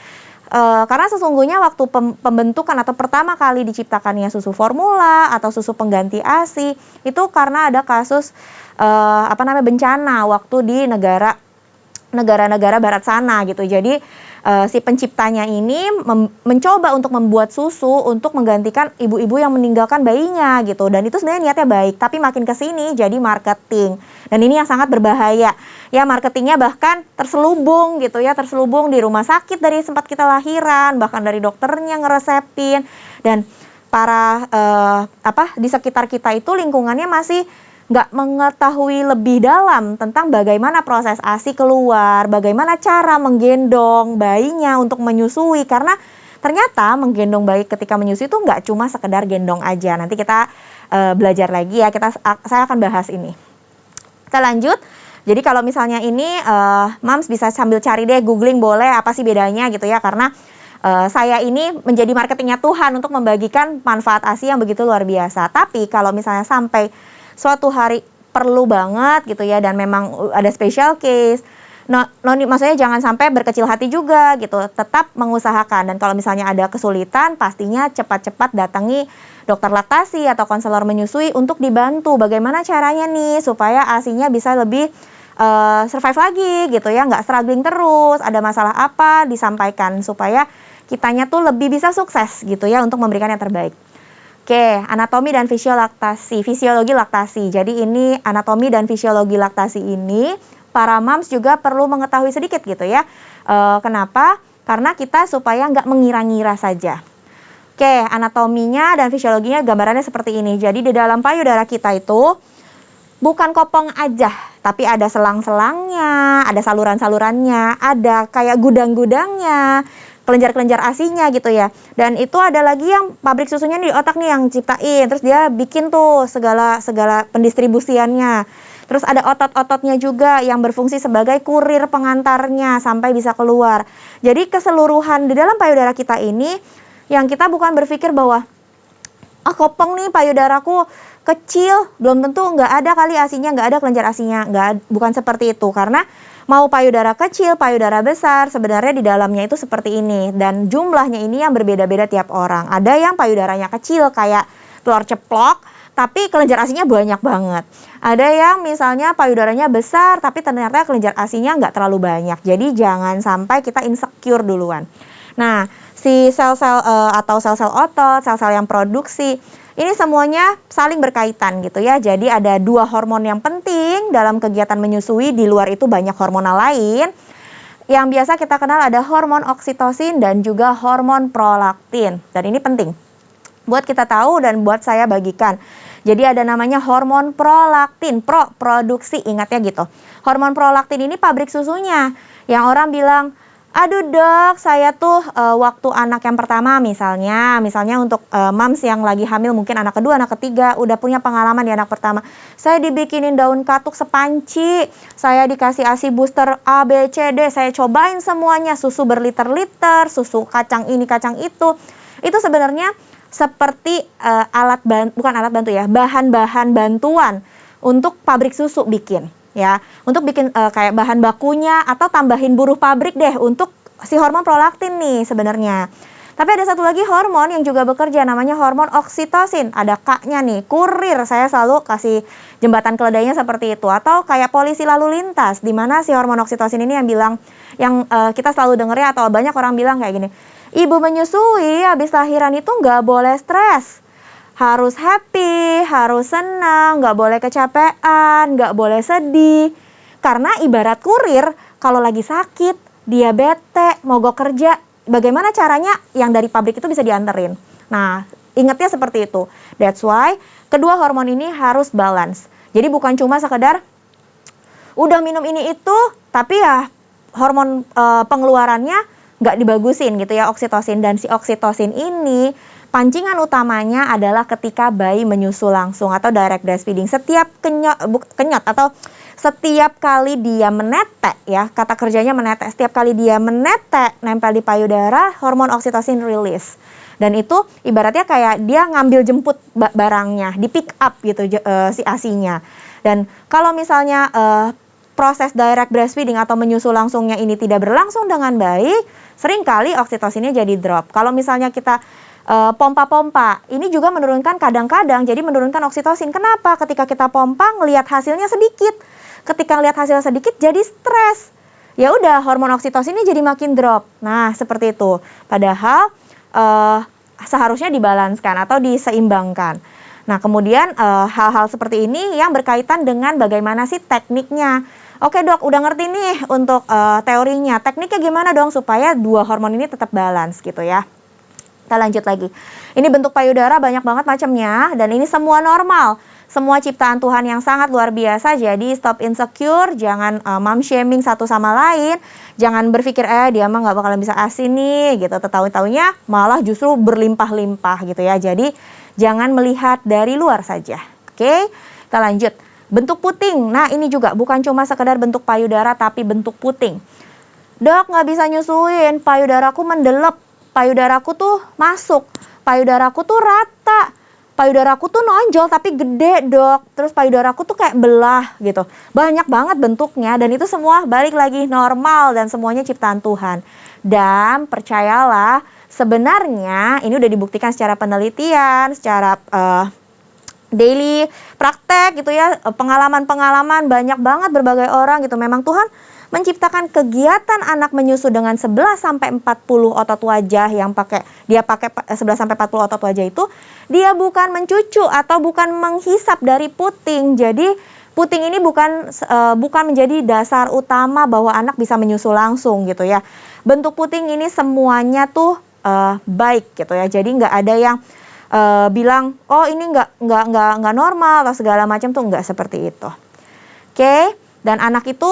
Karena sesungguhnya waktu pembentukan atau pertama kali diciptakannya susu formula atau susu pengganti ASI itu karena ada kasus bencana waktu di negara-negara barat sana gitu. Jadi si penciptanya ini mencoba untuk membuat susu untuk menggantikan ibu-ibu yang meninggalkan bayinya gitu. Dan itu sebenarnya niatnya baik, tapi makin kesini jadi marketing. Dan ini yang sangat berbahaya. Ya, marketingnya bahkan terselubung gitu ya, terselubung di rumah sakit dari sempat kita lahiran, bahkan dari dokternya ngeresepin. Dan para di sekitar kita itu lingkungannya masih nggak mengetahui lebih dalam tentang bagaimana proses ASI keluar, bagaimana cara menggendong bayinya untuk menyusui. Karena ternyata menggendong bayi ketika menyusui itu nggak cuma sekedar gendong aja. Nanti kita belajar lagi ya, saya akan bahas ini. Kita lanjut. Jadi kalau misalnya ini Mams bisa sambil cari deh, googling boleh apa sih bedanya gitu ya. Karena saya ini menjadi marketingnya Tuhan untuk membagikan manfaat ASI yang begitu luar biasa. Tapi kalau misalnya sampai suatu hari perlu banget gitu ya, dan memang ada special case, maksudnya jangan sampai berkecil hati juga gitu, tetap mengusahakan. Dan kalau misalnya ada kesulitan, pastinya cepat-cepat datangi dokter laktasi atau konselor menyusui untuk dibantu bagaimana caranya nih supaya ASI-nya bisa lebih survive lagi gitu ya, nggak struggling terus, ada masalah apa disampaikan supaya kitanya tuh lebih bisa sukses gitu ya untuk memberikan yang terbaik. Oke, anatomi dan fisiologi laktasi. Jadi ini anatomi dan fisiologi laktasi ini para moms juga perlu mengetahui sedikit gitu ya. Kenapa? Karena kita supaya nggak mengira-ngira saja. Oke, anatominya dan fisiologinya gambarannya seperti ini. Jadi di dalam payudara kita itu bukan kopong aja, tapi ada selang-selangnya, ada saluran-salurannya, ada kayak gudang-gudangnya, kelenjar-kelenjar ASI-nya gitu ya. Dan itu ada lagi yang pabrik susunya di otak nih yang ciptain. Terus dia bikin tuh segala pendistribusiannya. Terus ada otot-ototnya juga yang berfungsi sebagai kurir pengantarnya sampai bisa keluar. Jadi keseluruhan di dalam payudara kita ini yang kita bukan berpikir bahwa kopong nih payudaraku kecil, belum tentu nggak ada kali ASI-nya, nggak ada kelenjar ASI-nya. Bukan seperti itu. Karena mau payudara kecil, payudara besar, sebenarnya di dalamnya itu seperti ini. Dan jumlahnya ini yang berbeda-beda tiap orang. Ada yang payudaranya kecil kayak telur ceplok, tapi kelenjar ASI-nya banyak banget. Ada yang misalnya payudaranya besar, tapi ternyata kelenjar ASI-nya nggak terlalu banyak. Jadi jangan sampai kita insecure duluan. Nah, si sel-sel atau sel-sel otot, sel-sel yang produksi, ini semuanya saling berkaitan gitu ya. Jadi ada 2 hormon yang penting dalam kegiatan menyusui. Di luar itu banyak hormonal lain. Yang biasa kita kenal ada hormon oksitosin dan juga hormon prolaktin. Dan ini penting buat kita tahu dan buat saya bagikan. Jadi ada namanya hormon prolaktin, produksi, ingatnya gitu. Hormon prolaktin ini pabrik susunya. Yang orang bilang, aduh dok, saya tuh waktu anak yang pertama misalnya untuk moms yang lagi hamil mungkin anak kedua, anak ketiga, udah punya pengalaman di anak pertama. Saya dibikinin daun katuk sepanci, saya dikasih ASI booster A, B, C, D, saya cobain semuanya, susu berliter-liter, susu kacang ini, kacang itu. Itu sebenarnya seperti bahan-bahan bantuan untuk pabrik susu bikin. Ya, untuk bikin kayak bahan bakunya atau tambahin buruh pabrik deh untuk si hormon prolaktin nih sebenarnya. Tapi ada satu lagi hormon yang juga bekerja, namanya hormon oksitosin. Ada K-nya nih, kurir. Saya selalu kasih jembatan keledainya seperti itu. Atau kayak polisi lalu lintas, di mana si hormon oksitosin ini yang bilang, kita selalu denger ya, atau banyak orang bilang kayak gini, ibu menyusui habis lahiran itu nggak boleh stres. Harus happy, harus senang, nggak boleh kecapean, nggak boleh sedih. Karena ibarat kurir, kalau lagi sakit, dia bete, mogok kerja, bagaimana caranya yang dari pabrik itu bisa dianterin. Nah, ingatnya seperti itu. That's why kedua hormon ini harus balance. Jadi bukan cuma sekedar udah minum ini itu, tapi ya hormon pengeluarannya nggak dibagusin gitu ya, oksitosin. Dan si oksitosin ini pancingan utamanya adalah ketika bayi menyusu langsung atau direct breastfeeding. Setiap kenyot atau setiap kali dia menetek ya, kata kerjanya menetek, setiap kali dia menetek nempel di payudara, hormon oksitosin release. Dan itu ibaratnya kayak dia ngambil jemput barangnya, di pick up gitu si ASI-nya. Dan kalau misalnya proses direct breastfeeding atau menyusu langsungnya ini tidak berlangsung dengan baik, seringkali oksitosinnya jadi drop. Kalau misalnya kita pompa-pompa, ini juga menurunkan kadang-kadang, jadi menurunkan oksitosin. Kenapa? Ketika kita pompa, ngelihat hasilnya sedikit. Ketika lihat hasil sedikit jadi stres. Ya udah, hormon oksitosinnya jadi makin drop. Nah, seperti itu. Padahal seharusnya dibalanskan atau diseimbangkan. Nah, kemudian hal-hal seperti ini yang berkaitan dengan bagaimana sih tekniknya. Oke dok, udah ngerti nih untuk teorinya. Tekniknya gimana dong supaya dua hormon ini tetap balance gitu ya. Kita lanjut lagi. Ini bentuk payudara banyak banget macamnya dan ini semua normal. Semua ciptaan Tuhan yang sangat luar biasa, jadi stop insecure, jangan mom shaming satu sama lain, jangan berpikir dia mah nggak bakalan bisa ASI nih gitu, tahu-taunya malah justru berlimpah-limpah gitu ya. Jadi jangan melihat dari luar saja. Oke, kita lanjut. Bentuk puting, nah ini juga bukan cuma sekedar bentuk payudara tapi bentuk puting. Dok, nggak bisa nyusuin, payudaraku mendelep, payudaraku tuh masuk, payudaraku tuh rata, payudaraku tuh nonjol tapi gede dok, terus payudaraku tuh kayak belah gitu. Banyak banget bentuknya dan itu semua balik lagi normal dan semuanya ciptaan Tuhan. Dan percayalah, sebenarnya ini udah dibuktikan secara penelitian, secara daily praktek gitu ya, pengalaman-pengalaman banyak banget berbagai orang gitu. Memang Tuhan menciptakan kegiatan anak menyusu dengan 11 sampai 40 otot wajah yang dia pakai 11 sampai 40 otot wajah itu, dia bukan mencucu atau bukan menghisap dari puting. Jadi puting ini bukan menjadi dasar utama bahwa anak bisa menyusu langsung gitu ya. Bentuk puting ini semuanya tuh baik gitu ya. Jadi nggak ada yang bilang oh ini nggak normal atau segala macam, tuh nggak seperti itu. Oke. Dan anak itu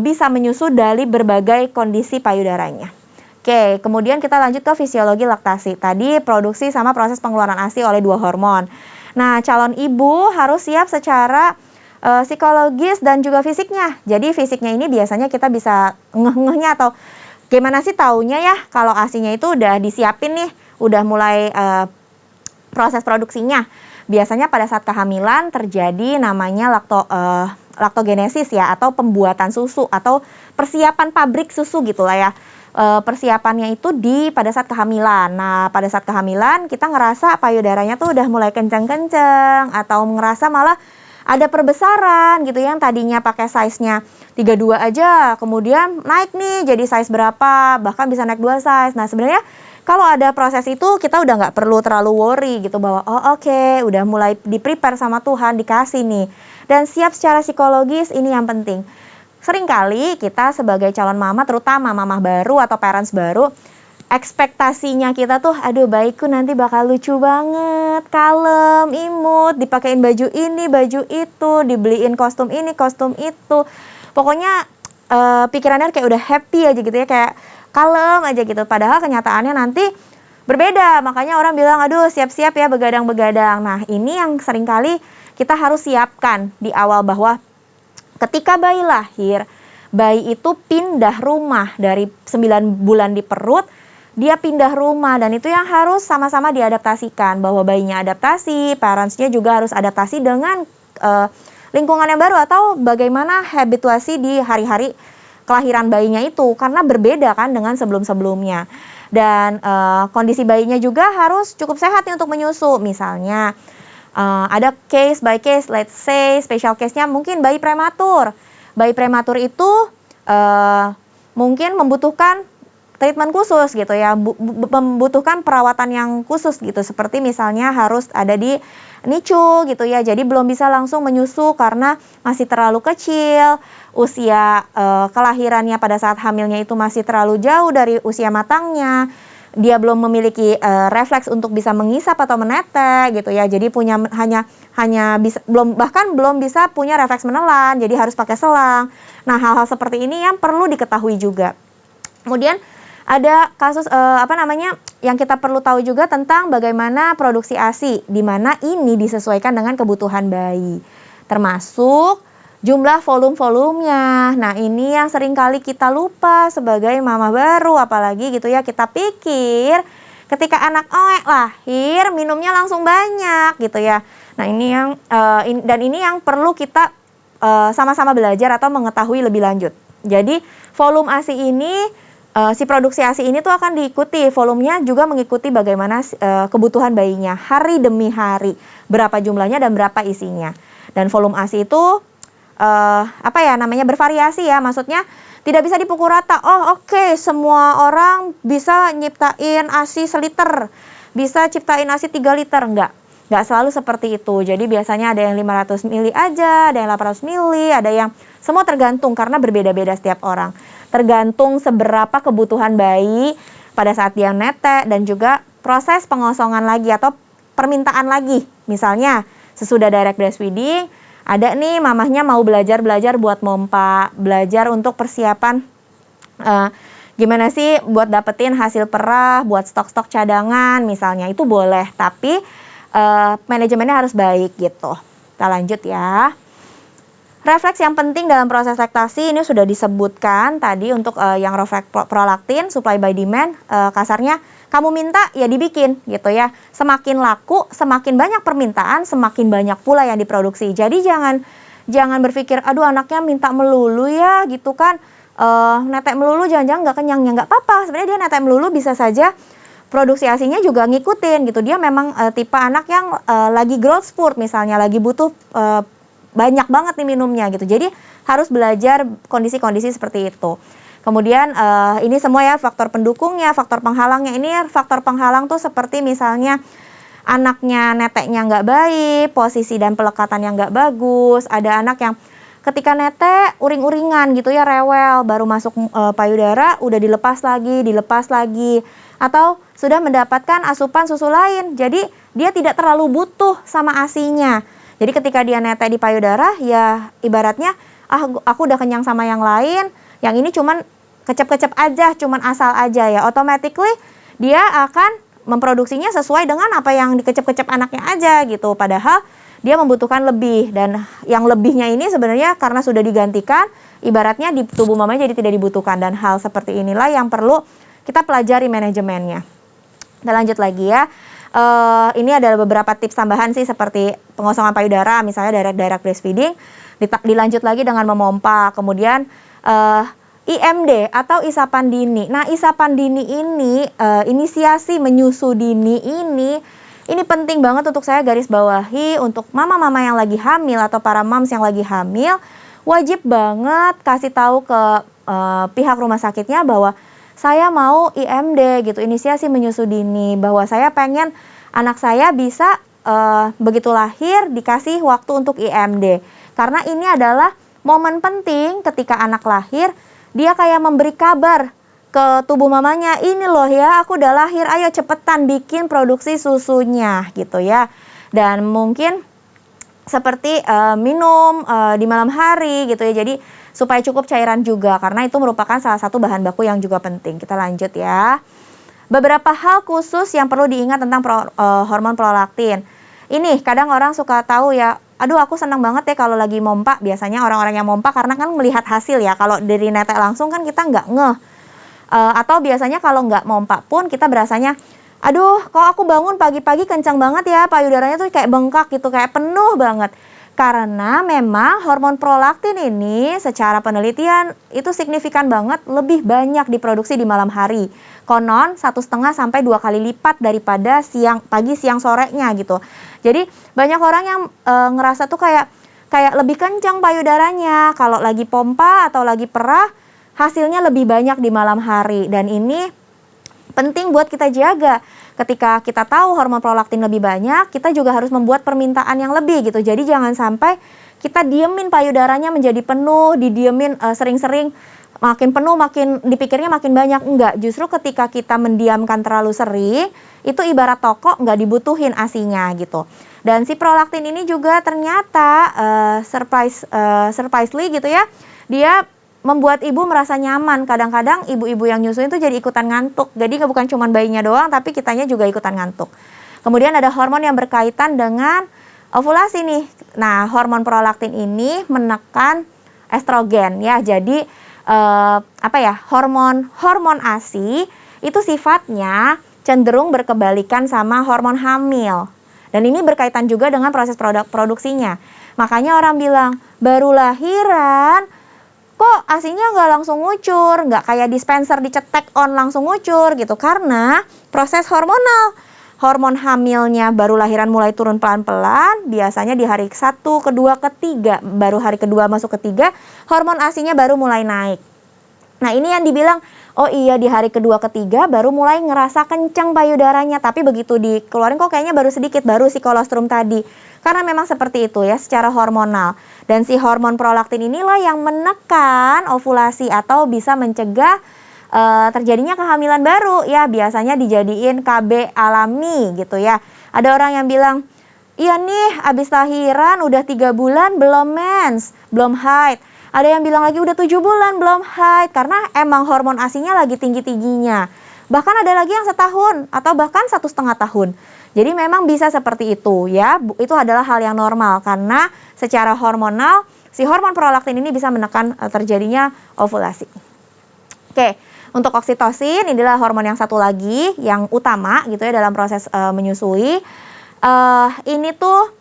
bisa menyusu dari berbagai kondisi payudaranya. Oke, kemudian kita lanjut ke fisiologi laktasi. Tadi produksi sama proses pengeluaran ASI oleh dua hormon. Nah, calon ibu harus siap secara psikologis dan juga fisiknya. Jadi fisiknya ini biasanya kita bisa ngeh-ngehnya atau gimana sih taunya ya kalau ASI-nya itu udah disiapin nih, udah mulai proses produksinya. Biasanya pada saat kehamilan terjadi namanya laktogenesis ya, atau pembuatan susu atau persiapan pabrik susu gitulah ya. Persiapannya itu pada saat kehamilan. Nah, pada saat kehamilan kita ngerasa payudaranya tuh udah mulai kenceng-kenceng atau ngerasa malah ada perbesaran gitu yang tadinya pakai size-nya 32 aja, kemudian naik nih jadi size berapa, bahkan bisa naik 2 size. Nah, sebenarnya kalau ada proses itu kita udah nggak perlu terlalu worry gitu bahwa oke, udah mulai di-prepare sama Tuhan, dikasih nih. Dan siap secara psikologis, ini yang penting. Seringkali kita sebagai calon mama, terutama mama baru atau parents baru, ekspektasinya kita tuh, aduh bayiku nanti bakal lucu banget, kalem, imut, dipakein baju ini, baju itu, dibeliin kostum ini, kostum itu. Pokoknya pikirannya kayak udah happy aja gitu ya, kayak kalem aja gitu. Padahal kenyataannya nanti berbeda. Makanya orang bilang, aduh siap-siap ya begadang-begadang. Nah, ini yang seringkali kita harus siapkan di awal bahwa ketika bayi lahir, bayi itu pindah rumah dari 9 bulan di perut, dia pindah rumah dan itu yang harus sama-sama diadaptasikan. Bahwa bayinya adaptasi, parentsnya juga harus adaptasi dengan lingkungan yang baru atau bagaimana habituasi di hari-hari kelahiran bayinya itu, karena berbeda kan dengan sebelum-sebelumnya. Dan kondisi bayinya juga harus cukup sehat nih untuk menyusu. Misalnya ada case by case, let's say special case-nya mungkin bayi prematur. Bayi prematur itu mungkin membutuhkan treatment khusus gitu ya, membutuhkan perawatan yang khusus gitu, seperti misalnya harus ada di NICU gitu ya, jadi belum bisa langsung menyusu karena masih terlalu kecil, usia kelahirannya pada saat hamilnya itu masih terlalu jauh dari usia matangnya, dia belum memiliki refleks untuk bisa mengisap atau menetek gitu ya, jadi punya hanya bisa belum bisa punya refleks menelan, jadi harus pakai selang. Nah, hal-hal seperti ini yang perlu diketahui juga. Kemudian ada kasus yang kita perlu tahu juga tentang bagaimana produksi ASI, di mana ini disesuaikan dengan kebutuhan bayi, termasuk jumlah volume-volumenya. Nah, ini yang sering kali kita lupa sebagai mama baru, apalagi gitu ya, kita pikir ketika anak lahir minumnya langsung banyak gitu ya. Nah, ini yang perlu kita sama-sama belajar atau mengetahui lebih lanjut. Jadi volume ASI ini, si produksi ASI ini tuh akan diikuti, volumenya juga mengikuti bagaimana kebutuhan bayinya hari demi hari, berapa jumlahnya dan berapa isinya. Dan volume ASI itu bervariasi ya, maksudnya tidak bisa dipukul rata. Oke, semua orang bisa nyiptain ASI seliter, bisa ciptain ASI 3 liter, Nggak selalu seperti itu. Jadi biasanya ada yang 500 mili aja, ada yang 800 mili, ada yang semua tergantung karena berbeda-beda setiap orang. Tergantung seberapa kebutuhan bayi pada saat dia netek dan juga proses pengosongan lagi atau permintaan lagi. Misalnya sesudah direct breastfeeding, ada nih mamahnya mau belajar buat mompa, belajar untuk persiapan gimana sih buat dapetin hasil perah, buat stok-stok cadangan misalnya, itu boleh, tapi manajemennya harus baik gitu. Kita lanjut ya. Refleks yang penting dalam proses laktasi ini sudah disebutkan tadi untuk yang refleks prolaktin, supply by demand, kasarnya kamu minta ya dibikin gitu ya. Semakin laku, semakin banyak permintaan, semakin banyak pula yang diproduksi. Jadi jangan berpikir, aduh anaknya minta melulu ya gitu kan, netek melulu jangan-jangan nggak kenyang, ya nggak apa-apa. Sebenarnya dia netek melulu bisa saja produksi ASINya juga ngikutin gitu. Dia memang tipe anak yang lagi growth spurt misalnya, lagi butuh banyak banget nih minumnya gitu. Jadi harus belajar kondisi-kondisi seperti itu. Kemudian ini semua ya faktor pendukungnya, faktor penghalangnya. Ini faktor penghalang tuh seperti misalnya anaknya neteknya nggak baik, posisi dan pelekatan yang nggak bagus. Ada anak yang ketika netek uring-uringan gitu ya, rewel, baru masuk payudara udah dilepas lagi. Atau sudah mendapatkan asupan susu lain. Jadi dia tidak terlalu butuh sama ASINya. Jadi ketika dia netek di payudara, ya ibaratnya, aku udah kenyang sama yang lain, yang ini cuman kecep-kecep aja, cuman asal aja ya. Automatically dia akan memproduksinya sesuai dengan apa yang dikecep-kecep anaknya aja gitu. Padahal dia membutuhkan lebih, dan yang lebihnya ini sebenarnya karena sudah digantikan, ibaratnya di tubuh mamanya jadi tidak dibutuhkan. Dan hal seperti inilah yang perlu kita pelajari manajemennya. Kita lanjut lagi ya. Ini adalah beberapa tips tambahan sih, seperti pengosongan payudara, misalnya direct breastfeeding, dilanjut lagi dengan memompa, kemudian IMD atau isapan dini. Nah, isapan dini ini, inisiasi menyusu dini ini penting banget untuk saya garis bawahi untuk mama-mama yang lagi hamil atau para moms yang lagi hamil, wajib banget kasih tahu ke pihak rumah sakitnya bahwa saya mau IMD gitu, inisiasi menyusu dini, bahwa saya pengen anak saya bisa begitu lahir dikasih waktu untuk IMD. Karena ini adalah momen penting ketika anak lahir, dia kayak memberi kabar ke tubuh mamanya, ini loh ya aku udah lahir, ayo cepetan bikin produksi susunya gitu ya. Dan mungkin seperti minum di malam hari gitu ya, jadi supaya cukup cairan juga, karena itu merupakan salah satu bahan baku yang juga penting. Kita lanjut ya. Beberapa hal khusus yang perlu diingat tentang hormon prolaktin. Ini kadang orang suka tahu ya, aduh aku senang banget ya kalau lagi mompa. Biasanya orang-orang yang mompa karena kan melihat hasil ya, kalau dari netek langsung kan kita nggak ngeh. Atau biasanya kalau nggak mompa pun kita berasanya, aduh kok aku bangun pagi-pagi kencang banget ya, payudaranya tuh kayak bengkak gitu, kayak penuh banget. Karena memang hormon prolaktin ini secara penelitian itu signifikan banget lebih banyak diproduksi di malam hari. Konon 1,5 sampai 2 kali lipat daripada pagi, siang, sorenya gitu. Jadi banyak orang yang ngerasa tuh kayak lebih kencang payudaranya kalau lagi pompa atau lagi perah, hasilnya lebih banyak di malam hari. Dan ini penting buat kita jaga. Ketika kita tahu hormon prolaktin lebih banyak, kita juga harus membuat permintaan yang lebih gitu. Jadi jangan sampai kita diemin payudaranya menjadi penuh, didiemin sering-sering, makin penuh, makin dipikirnya makin banyak. Enggak, justru ketika kita mendiamkan terlalu sering, itu ibarat toko nggak dibutuhin ASI-nya gitu. Dan si prolaktin ini juga ternyata surprisingly gitu ya, dia membuat ibu merasa nyaman. Kadang-kadang ibu-ibu yang nyusuin itu jadi ikutan ngantuk. Jadi bukan cuma bayinya doang, tapi kitanya juga ikutan ngantuk. Kemudian ada hormon yang berkaitan dengan ovulasi nih. Nah, hormon prolaktin ini menekan estrogen ya. Jadi hormon ASI itu sifatnya cenderung berkebalikan sama hormon hamil. Dan ini berkaitan juga dengan proses produksinya. Makanya orang bilang, baru lahiran kok ASI-nya nggak langsung ngucur, nggak kayak dispenser dicetek on langsung ngucur gitu, karena proses hormonal. Hormon hamilnya baru lahiran mulai turun pelan-pelan, biasanya di hari 1, kedua, ketiga, baru hari kedua masuk ketiga, hormon ASI-nya baru mulai naik. Nah ini yang dibilang, oh iya di hari kedua, ketiga baru mulai ngerasa kenceng payudaranya, tapi begitu dikeluarin kok kayaknya baru sedikit, baru si kolostrum tadi. Karena memang seperti itu ya secara hormonal. Dan si hormon prolaktin inilah yang menekan ovulasi atau bisa mencegah terjadinya kehamilan baru ya, biasanya dijadiin KB alami gitu ya. Ada orang yang bilang, iya nih abis lahiran udah 3 bulan belum mens, belum haid. Ada yang bilang lagi udah 7 bulan belum haid karena emang hormon ASI-nya lagi tinggi-tingginya. Bahkan ada lagi yang setahun atau bahkan 1,5 tahun. Jadi memang bisa seperti itu ya, itu adalah hal yang normal karena secara hormonal si hormon prolaktin ini bisa menekan terjadinya ovulasi. Oke, untuk oksitosin inilah hormon yang satu lagi yang utama gitu ya dalam proses menyusui. Ini tuh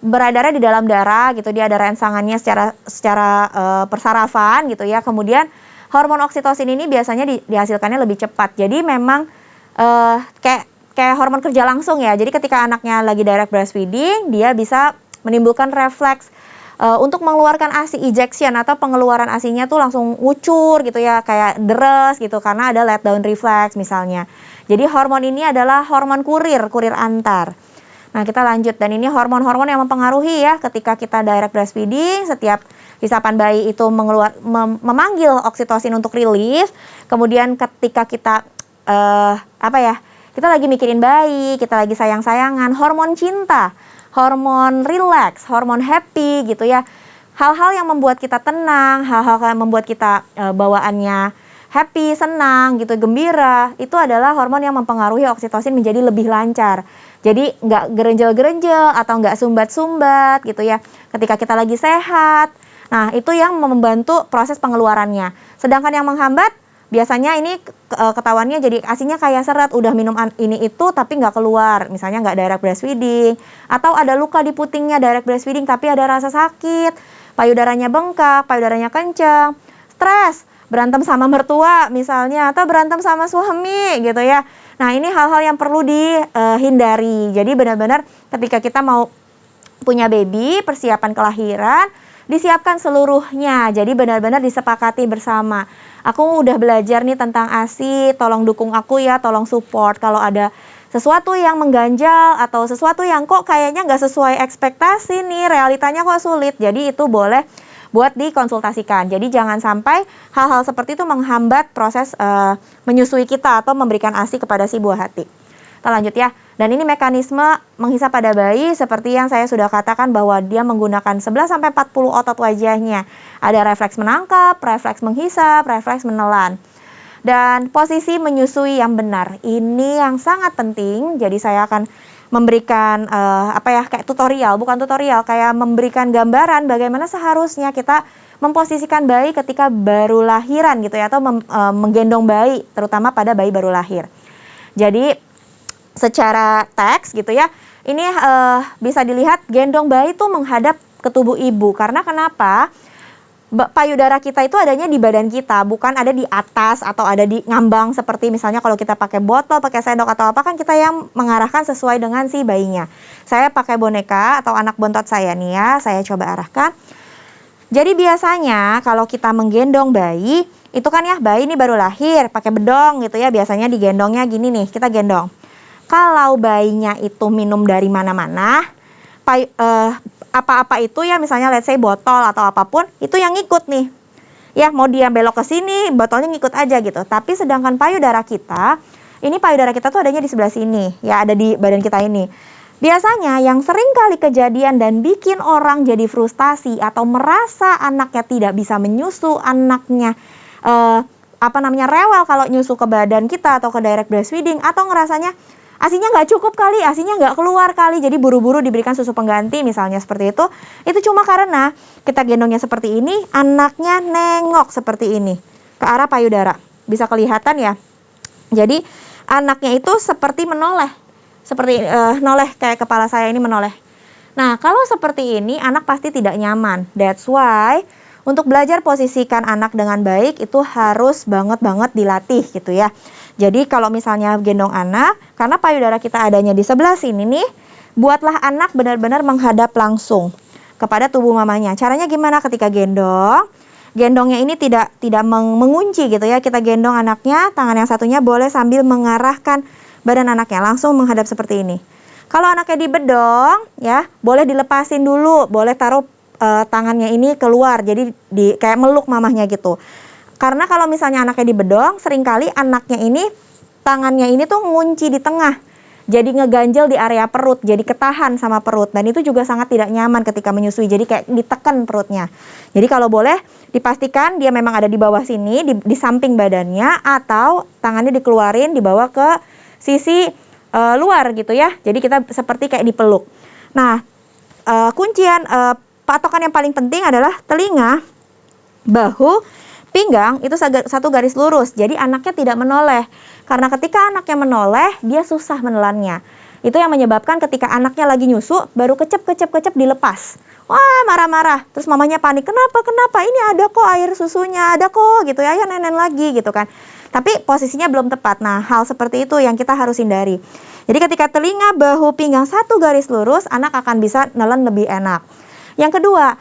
beredarnya di dalam darah gitu, dia ada rangsangannya secara persarafan gitu ya. Kemudian hormon oksitosin ini biasanya dihasilkannya lebih cepat. Jadi memang kayak hormon kerja langsung ya. Jadi ketika anaknya lagi direct breastfeeding, dia bisa menimbulkan refleks untuk mengeluarkan ASI ejection atau pengeluaran ASI-nya tuh langsung ngucur gitu ya, kayak deres gitu karena ada let down reflex misalnya. Jadi hormon ini adalah hormon kurir antar. Nah, kita lanjut, dan ini hormon-hormon yang mempengaruhi ya ketika kita direct breastfeeding, setiap hisapan bayi itu memanggil oksitosin untuk rilis. Kemudian ketika kita kita lagi mikirin bayi, kita lagi sayang-sayangan, hormon cinta, hormon relax, hormon happy gitu ya. Hal-hal yang membuat kita tenang, hal-hal yang membuat kita bawaannya happy, senang gitu, gembira, itu adalah hormon yang mempengaruhi oksitosin menjadi lebih lancar. Jadi nggak gerenjel-gerenjel atau nggak sumbat-sumbat gitu ya. Ketika kita lagi sehat, nah itu yang membantu proses pengeluarannya. Sedangkan yang menghambat, biasanya ini ketahuannya jadi ASI-nya kayak seret, udah minum ini itu tapi nggak keluar, misalnya nggak direct breastfeeding, atau ada luka di putingnya direct breastfeeding tapi ada rasa sakit, payudaranya bengkak, payudaranya kenceng, stres, berantem sama mertua misalnya, atau berantem sama suami gitu ya. Nah ini hal-hal yang perlu dihindari. Jadi benar-benar ketika kita mau punya baby, persiapan kelahiran, disiapkan seluruhnya. Jadi benar-benar disepakati bersama. Aku udah belajar nih tentang ASI, tolong dukung aku ya, tolong support. Kalau ada sesuatu yang mengganjal atau sesuatu yang kok kayaknya nggak sesuai ekspektasi nih, realitanya kok sulit. Jadi itu boleh buat dikonsultasikan. Jadi jangan sampai hal-hal seperti itu menghambat proses menyusui kita atau memberikan ASI kepada si buah hati. Kita lanjut ya. Dan ini mekanisme menghisap pada bayi seperti yang saya sudah katakan bahwa dia menggunakan 11-40 otot wajahnya. Ada refleks menangkap, refleks menghisap, refleks menelan. Dan posisi menyusui yang benar, ini yang sangat penting. Jadi saya akan memberikan kayak tutorial, bukan tutorial, kayak memberikan gambaran bagaimana seharusnya kita memposisikan bayi ketika baru lahiran gitu ya, atau menggendong bayi, terutama pada bayi baru lahir. Jadi secara teks gitu ya, ini bisa dilihat gendong bayi tuh menghadap ke tubuh ibu. Karena kenapa? Payudara kita itu adanya di badan kita, bukan ada di atas atau ada di ngambang seperti misalnya kalau kita pakai botol, pakai sendok atau apa, kan kita yang mengarahkan sesuai dengan si bayinya. Saya pakai boneka atau anak bontot saya nih ya, saya coba arahkan. Jadi biasanya kalau kita menggendong bayi, itu kan ya bayi ini baru lahir, pakai bedong gitu ya, biasanya digendongnya gini nih, kita gendong. Kalau bayinya itu minum dari mana-mana, apa-apa itu ya, misalnya let's say botol atau apapun, itu yang ngikut nih. Ya, mau dia belok ke sini, botolnya ngikut aja gitu. Tapi sedangkan payudara kita, ini payudara kita tuh adanya di sebelah sini, ya ada di badan kita ini. Biasanya yang sering kali kejadian dan bikin orang jadi frustasi atau merasa anaknya tidak bisa menyusu, anaknya rewel kalau nyusu ke badan kita atau ke direct breastfeeding, atau ngerasanya ASINya nggak cukup kali, ASINya nggak keluar kali, jadi buru-buru diberikan susu pengganti misalnya seperti itu cuma karena kita gendongnya seperti ini, anaknya nengok seperti ini ke arah payudara, bisa kelihatan ya. Jadi anaknya itu seperti menoleh, seperti noleh kayak kepala saya ini menoleh. Nah kalau seperti ini anak pasti tidak nyaman. That's why untuk belajar posisikan anak dengan baik itu harus banget dilatih gitu ya. Jadi kalau misalnya gendong anak, karena payudara kita adanya di sebelah sini nih, buatlah anak benar-benar menghadap langsung kepada tubuh mamanya. Caranya gimana ketika gendong? Gendongnya ini tidak mengunci gitu ya. Kita gendong anaknya, tangan yang satunya boleh sambil mengarahkan badan anaknya langsung menghadap seperti ini. Kalau anaknya di bedong ya, boleh dilepasin dulu, boleh taruh tangannya ini keluar, jadi kayak meluk mamahnya gitu. Karena kalau misalnya anaknya di bedong, seringkali anaknya ini, tangannya ini tuh ngunci di tengah. Jadi ngeganjel di area perut, jadi ketahan sama perut. Dan itu juga sangat tidak nyaman ketika menyusui, jadi kayak ditekan perutnya. Jadi kalau boleh dipastikan dia memang ada di bawah sini, di samping badannya, atau tangannya dikeluarin, dibawa ke sisi luar gitu ya. Jadi kita seperti kayak dipeluk. Nah, kuncian patokan yang paling penting adalah telinga, bahu, pinggang itu satu garis lurus, jadi anaknya tidak menoleh. Karena ketika anaknya menoleh, dia susah menelannya. Itu yang menyebabkan ketika anaknya lagi nyusu, baru kecep dilepas. Wah, marah-marah. Terus mamanya panik, kenapa? Ini ada kok air susunya, ada kok gitu ya, nenen lagi gitu kan. Tapi posisinya belum tepat. Nah, hal seperti itu yang kita harus hindari. Jadi ketika telinga, bahu, pinggang satu garis lurus, anak akan bisa nelen lebih enak. Yang kedua,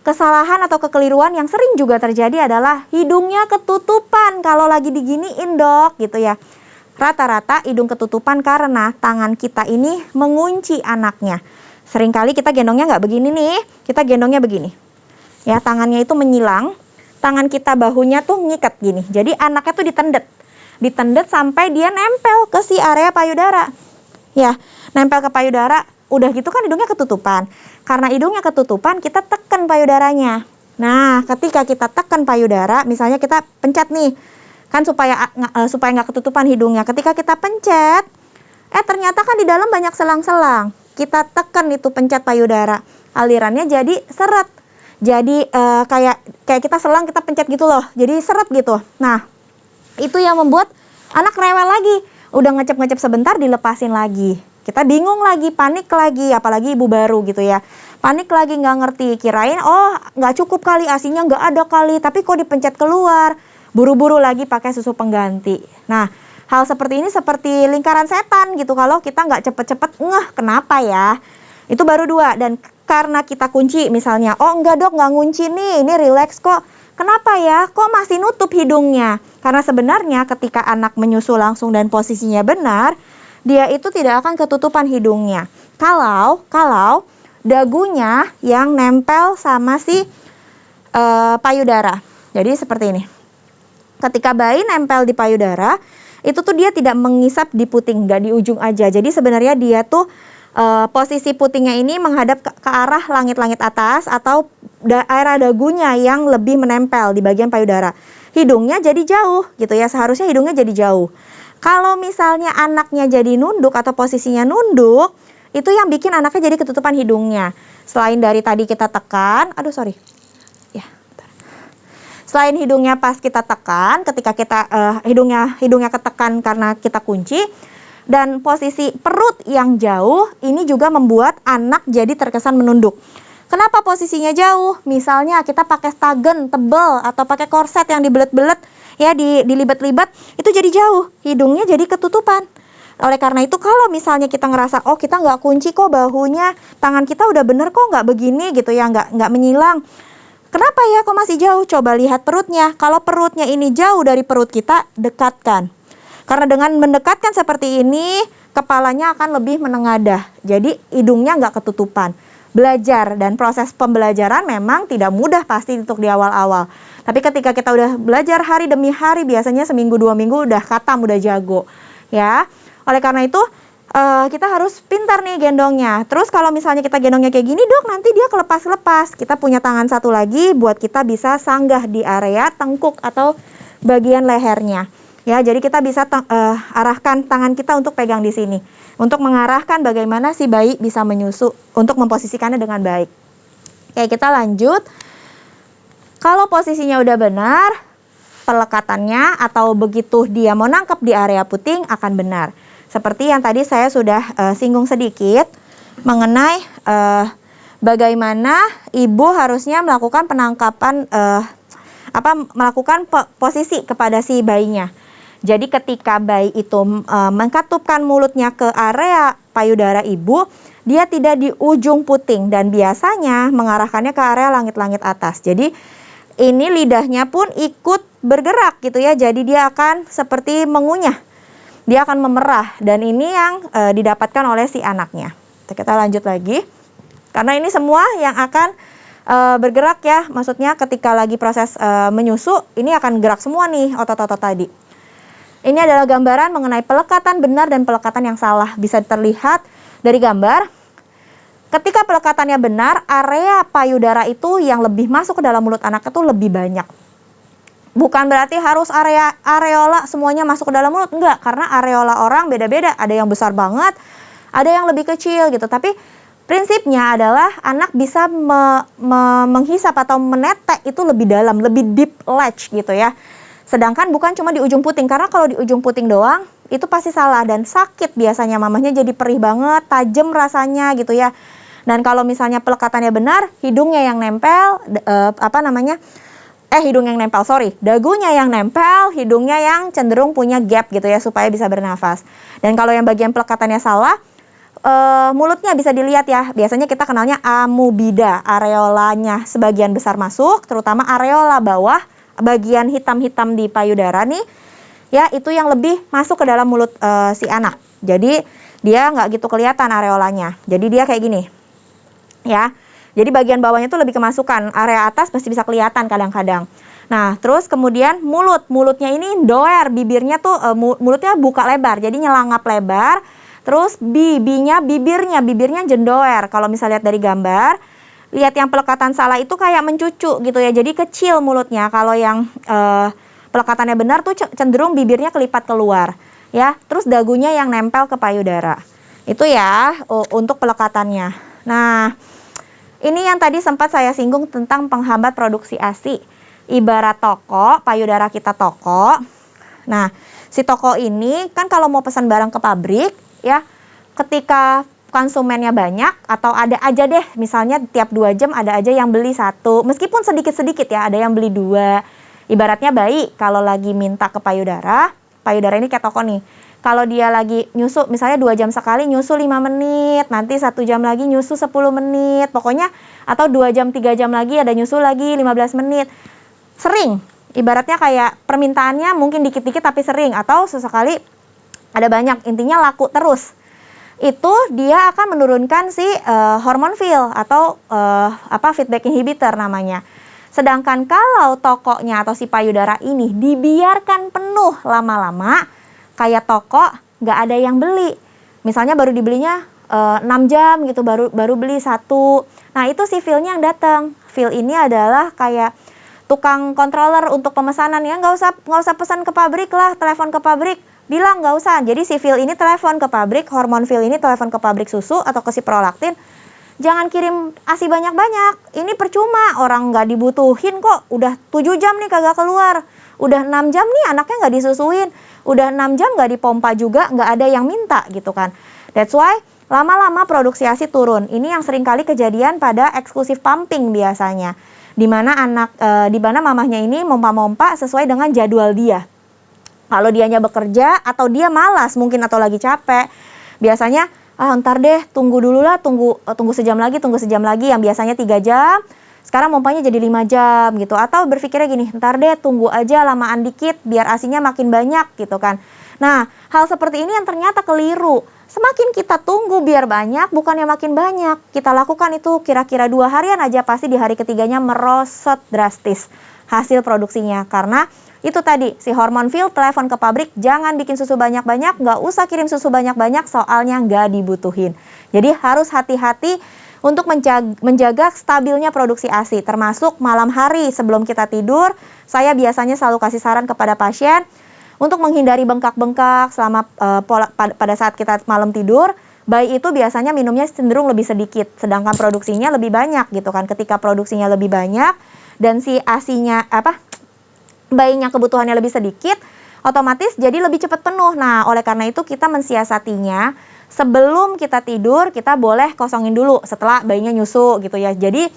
kesalahan atau kekeliruan yang sering juga terjadi adalah hidungnya ketutupan kalau lagi diginiin dok gitu ya. Rata-rata hidung ketutupan karena tangan kita ini mengunci anaknya. Seringkali kita gendongnya nggak begini nih, kita gendongnya begini. Ya, tangannya itu menyilang, tangan kita bahunya tuh ngikat gini. Jadi anaknya tuh ditendet sampai dia nempel ke si area payudara. Ya, nempel ke payudara. Udah gitu kan hidungnya ketutupan. Karena hidungnya ketutupan, kita tekan payudaranya. Nah, ketika kita tekan payudara, misalnya kita pencet nih, kan supaya nggak ketutupan hidungnya. Ketika kita pencet, ternyata kan di dalam banyak selang-selang. Kita tekan itu pencet payudara, alirannya jadi seret. Jadi kayak kita selang, kita pencet gitu loh. Jadi seret gitu. Nah, itu yang membuat anak rewel lagi. Udah ngecep sebentar, dilepasin lagi. Kita bingung lagi, panik lagi, apalagi ibu baru gitu ya. Panik lagi, nggak ngerti, kirain nggak cukup kali, ASINya nggak ada kali, tapi kok dipencet keluar. Buru-buru lagi pakai susu pengganti. Nah, hal seperti ini seperti lingkaran setan gitu, kalau kita nggak cepet-cepet, kenapa ya? Itu baru dua, dan karena kita kunci misalnya, enggak dok, nggak ngunci nih, ini relax kok. Kenapa ya? Kok masih nutup hidungnya? Karena sebenarnya ketika anak menyusu langsung dan posisinya benar, dia itu tidak akan ketutupan hidungnya. Kalau dagunya yang nempel sama si payudara. Jadi seperti ini. Ketika bayi nempel di payudara, itu tuh dia tidak mengisap di puting, nggak di ujung aja. Jadi sebenarnya dia tuh posisi putingnya ini menghadap ke arah langit-langit atas atau daerah dagunya yang lebih menempel di bagian payudara. Hidungnya jadi jauh gitu ya, seharusnya hidungnya jadi jauh. Kalau misalnya anaknya jadi nunduk atau posisinya nunduk, itu yang bikin anaknya jadi ketutupan hidungnya. Selain dari tadi kita tekan, selain hidungnya pas kita tekan, ketika kita hidungnya ketekan karena kita kunci, dan posisi perut yang jauh, ini juga membuat anak jadi terkesan menunduk. Kenapa posisinya jauh? Misalnya kita pakai stagen tebel atau pakai korset yang dibelet-belet ya, dilibat-libat, itu jadi jauh, hidungnya jadi ketutupan. Oleh karena itu kalau misalnya kita ngerasa oh kita nggak kunci kok bahunya, tangan kita udah bener kok nggak begini gitu ya, nggak menyilang. Kenapa ya kok masih jauh? Coba lihat perutnya. Kalau perutnya ini jauh dari perut kita, dekatkan. Karena dengan mendekatkan seperti ini, kepalanya akan lebih menengadah. Jadi hidungnya nggak ketutupan. Belajar dan proses pembelajaran memang tidak mudah pasti untuk di awal-awal. Tapi ketika kita udah belajar hari demi hari, biasanya seminggu 2 minggu udah khatam, udah jago. Ya, oleh karena itu kita harus pintar nih gendongnya. Terus kalau misalnya kita gendongnya kayak gini, dok nanti dia kelepas-lepas. Kita punya tangan satu lagi buat kita bisa sanggah di area tengkuk atau bagian lehernya. Ya, jadi kita bisa arahkan tangan kita untuk pegang di sini, untuk mengarahkan bagaimana si bayi bisa menyusu, untuk memposisikannya dengan baik. Oke, kita lanjut. Kalau posisinya udah benar, pelekatannya atau begitu dia mau nangkep di area puting akan benar. Seperti yang tadi saya sudah singgung sedikit mengenai bagaimana ibu harusnya melakukan penangkapan, melakukan posisi kepada si bayinya. Jadi ketika bayi itu mengkatupkan mulutnya ke area payudara ibu, dia tidak di ujung puting dan biasanya mengarahkannya ke area langit-langit atas. Jadi ini lidahnya pun ikut bergerak gitu ya. Jadi dia akan seperti mengunyah. Dia akan memerah dan ini yang didapatkan oleh si anaknya. Kita lanjut lagi. Karena ini semua yang akan bergerak ya. Maksudnya ketika lagi proses menyusu, ini akan gerak semua nih otot-otot tadi. Ini adalah gambaran mengenai pelekatan benar dan pelekatan yang salah. Bisa terlihat dari gambar. Ketika pelekatannya benar, area payudara itu yang lebih masuk ke dalam mulut anak itu lebih banyak. Bukan berarti harus areola semuanya masuk ke dalam mulut. Enggak, karena areola orang beda-beda. Ada yang besar banget, ada yang lebih kecil gitu. Tapi prinsipnya adalah anak bisa menghisap atau menetek itu lebih dalam, lebih deep latch gitu ya. Sedangkan bukan cuma di ujung puting, karena kalau di ujung puting doang itu pasti salah dan sakit biasanya, mamahnya jadi perih banget, tajam rasanya gitu ya. Dan kalau misalnya pelekatannya benar, hidungnya yang nempel, dagunya yang nempel, hidungnya yang cenderung punya gap gitu ya supaya bisa bernafas. Dan kalau yang bagian pelekatannya salah, mulutnya bisa dilihat ya, biasanya kita kenalnya amubida, areolanya sebagian besar masuk, terutama areola bawah, bagian hitam-hitam di payudara nih, ya itu yang lebih masuk ke dalam mulut si anak. Jadi dia nggak gitu kelihatan areolanya. Jadi dia kayak gini, ya. Jadi bagian bawahnya tuh lebih kemasukan, area atas masih bisa kelihatan kadang-kadang. Nah, terus kemudian mulutnya ini doer, bibirnya tuh mulutnya buka lebar, jadi nyelangap lebar. Terus bibirnya jendoer. Kalau misalnya lihat dari gambar, lihat yang pelekatan salah itu kayak mencucu gitu ya, jadi kecil mulutnya. Kalau yang pelekatannya benar tuh cenderung bibirnya kelipat keluar ya. Terus dagunya yang nempel ke payudara. Itu ya untuk pelekatannya. Nah, ini yang tadi sempat saya singgung tentang penghambat produksi ASI. Ibarat toko, payudara kita toko. Nah, si toko ini kan kalau mau pesan barang ke pabrik ya, ketika konsumennya banyak atau ada aja deh, misalnya tiap 2 jam ada aja yang beli 1, meskipun sedikit-sedikit ya, ada yang beli 2. Ibaratnya bayi kalau lagi minta ke payudara ini kayak toko nih. Kalau dia lagi nyusu, misalnya 2 jam sekali nyusu 5 menit, nanti 1 jam lagi nyusu 10 menit, pokoknya atau 2 jam 3 jam lagi ada nyusu lagi 15 menit. Sering, ibaratnya kayak permintaannya mungkin dikit-dikit tapi sering, atau sesekali ada banyak, intinya laku terus. Itu dia akan menurunkan si hormon feel atau feedback inhibitor namanya. Sedangkan kalau tokonya atau si payudara ini dibiarkan penuh lama-lama, kayak toko nggak ada yang beli. Misalnya baru dibelinya 6 jam gitu, baru beli 1. Nah itu si feel-nya yang datang. Feel ini adalah kayak tukang controller untuk pemesanan ya, nggak usah pesan ke pabrik lah, telepon ke pabrik. Bilang nggak usah. Jadi si feel ini telepon ke pabrik, hormon feel ini telepon ke pabrik susu atau ke si prolaktin. Jangan kirim ASI banyak-banyak. Ini percuma, orang nggak dibutuhin kok. Udah 7 jam nih kagak keluar. Udah 6 jam nih anaknya nggak disusuin. Udah 6 jam nggak dipompa juga, nggak ada yang minta gitu kan. That's why lama-lama produksi ASI turun. Ini yang sering kali kejadian pada eksklusif pumping biasanya. Di mana mamahnya ini mompa-mompa sesuai dengan jadwal dia. Kalau dianya bekerja atau dia malas mungkin atau lagi capek, biasanya ntar deh tunggu dulu lah, tunggu sejam lagi, yang biasanya 3 jam. Sekarang mompanya jadi 5 jam gitu. Atau berpikirnya gini, ntar deh tunggu aja lamaan dikit biar ASINya makin banyak gitu kan. Nah, hal seperti ini yang ternyata keliru. Semakin kita tunggu biar banyak, bukannya makin banyak. Kita lakukan itu kira-kira 2 harian aja, pasti di hari ketiganya merosot drastis hasil produksinya. Karena itu tadi, si hormon field telepon ke pabrik, jangan bikin susu banyak-banyak, nggak usah kirim susu banyak-banyak, soalnya nggak dibutuhin. Jadi harus hati-hati untuk menjaga stabilnya produksi ASI, termasuk malam hari sebelum kita tidur. Saya biasanya selalu kasih saran kepada pasien untuk menghindari bengkak-bengkak selama pada saat kita malam tidur. Bayi itu biasanya minumnya cenderung lebih sedikit, sedangkan produksinya lebih banyak gitu kan. Ketika produksinya lebih banyak dan si ASINya bayinya kebutuhannya lebih sedikit, otomatis jadi lebih cepat penuh. Nah, oleh karena itu kita mensiasatinya, sebelum kita tidur, kita boleh kosongin dulu setelah bayinya nyusu gitu ya. Jadi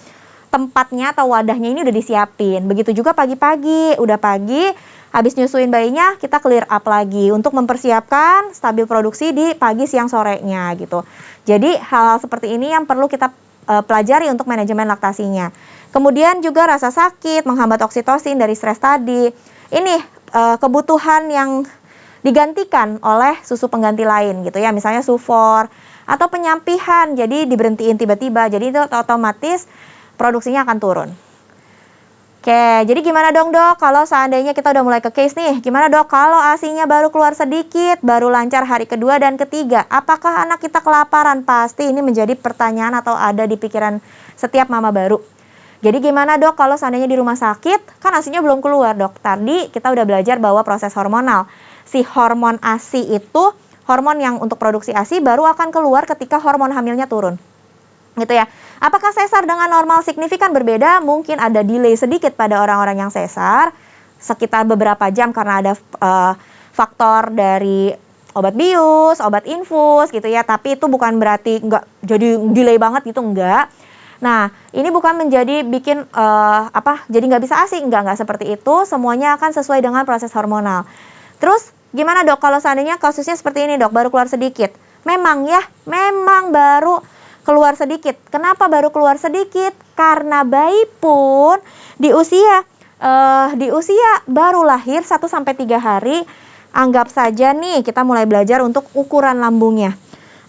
tempatnya atau wadahnya ini udah disiapin. Begitu juga pagi-pagi, udah pagi, habis nyusuin bayinya, kita clear up lagi untuk mempersiapkan stabil produksi di pagi, siang, sorenya gitu. Jadi hal-hal seperti ini yang perlu kita pelajari untuk manajemen laktasinya. Kemudian juga rasa sakit, menghambat oksitosin dari stres tadi. Ini kebutuhan yang digantikan oleh susu pengganti lain gitu ya, misalnya Sufor atau penyampihan, jadi diberhentiin tiba-tiba, jadi itu otomatis produksinya akan turun. Oke, jadi gimana dong dok kalau seandainya kita udah mulai ke case nih, gimana dok kalau ASINya baru keluar sedikit, baru lancar hari kedua dan ketiga, apakah anak kita kelaparan? Pasti ini menjadi pertanyaan atau ada di pikiran setiap mama baru. Jadi gimana dok kalau seandainya di rumah sakit, kan ASINya belum keluar dok, tadi kita udah belajar bahwa proses hormonal. Si hormon ASI itu, hormon yang untuk produksi ASI baru akan keluar ketika hormon hamilnya turun. Gitu ya. Apakah sesar dengan normal signifikan berbeda? Mungkin ada delay sedikit pada orang-orang yang sesar, sekitar beberapa jam karena ada faktor dari obat bius, obat infus gitu ya. Tapi itu bukan berarti nggak jadi delay banget gitu, enggak. Nah, ini bukan menjadi bikin jadi nggak bisa ASI, enggak seperti itu. Semuanya akan sesuai dengan proses hormonal. Terus gimana dok kalau seandainya kasusnya seperti ini dok, baru keluar sedikit? Memang baru keluar sedikit. Kenapa baru keluar sedikit? Karena bayi pun di usia baru lahir 1-3 hari, anggap saja nih kita mulai belajar untuk ukuran lambungnya.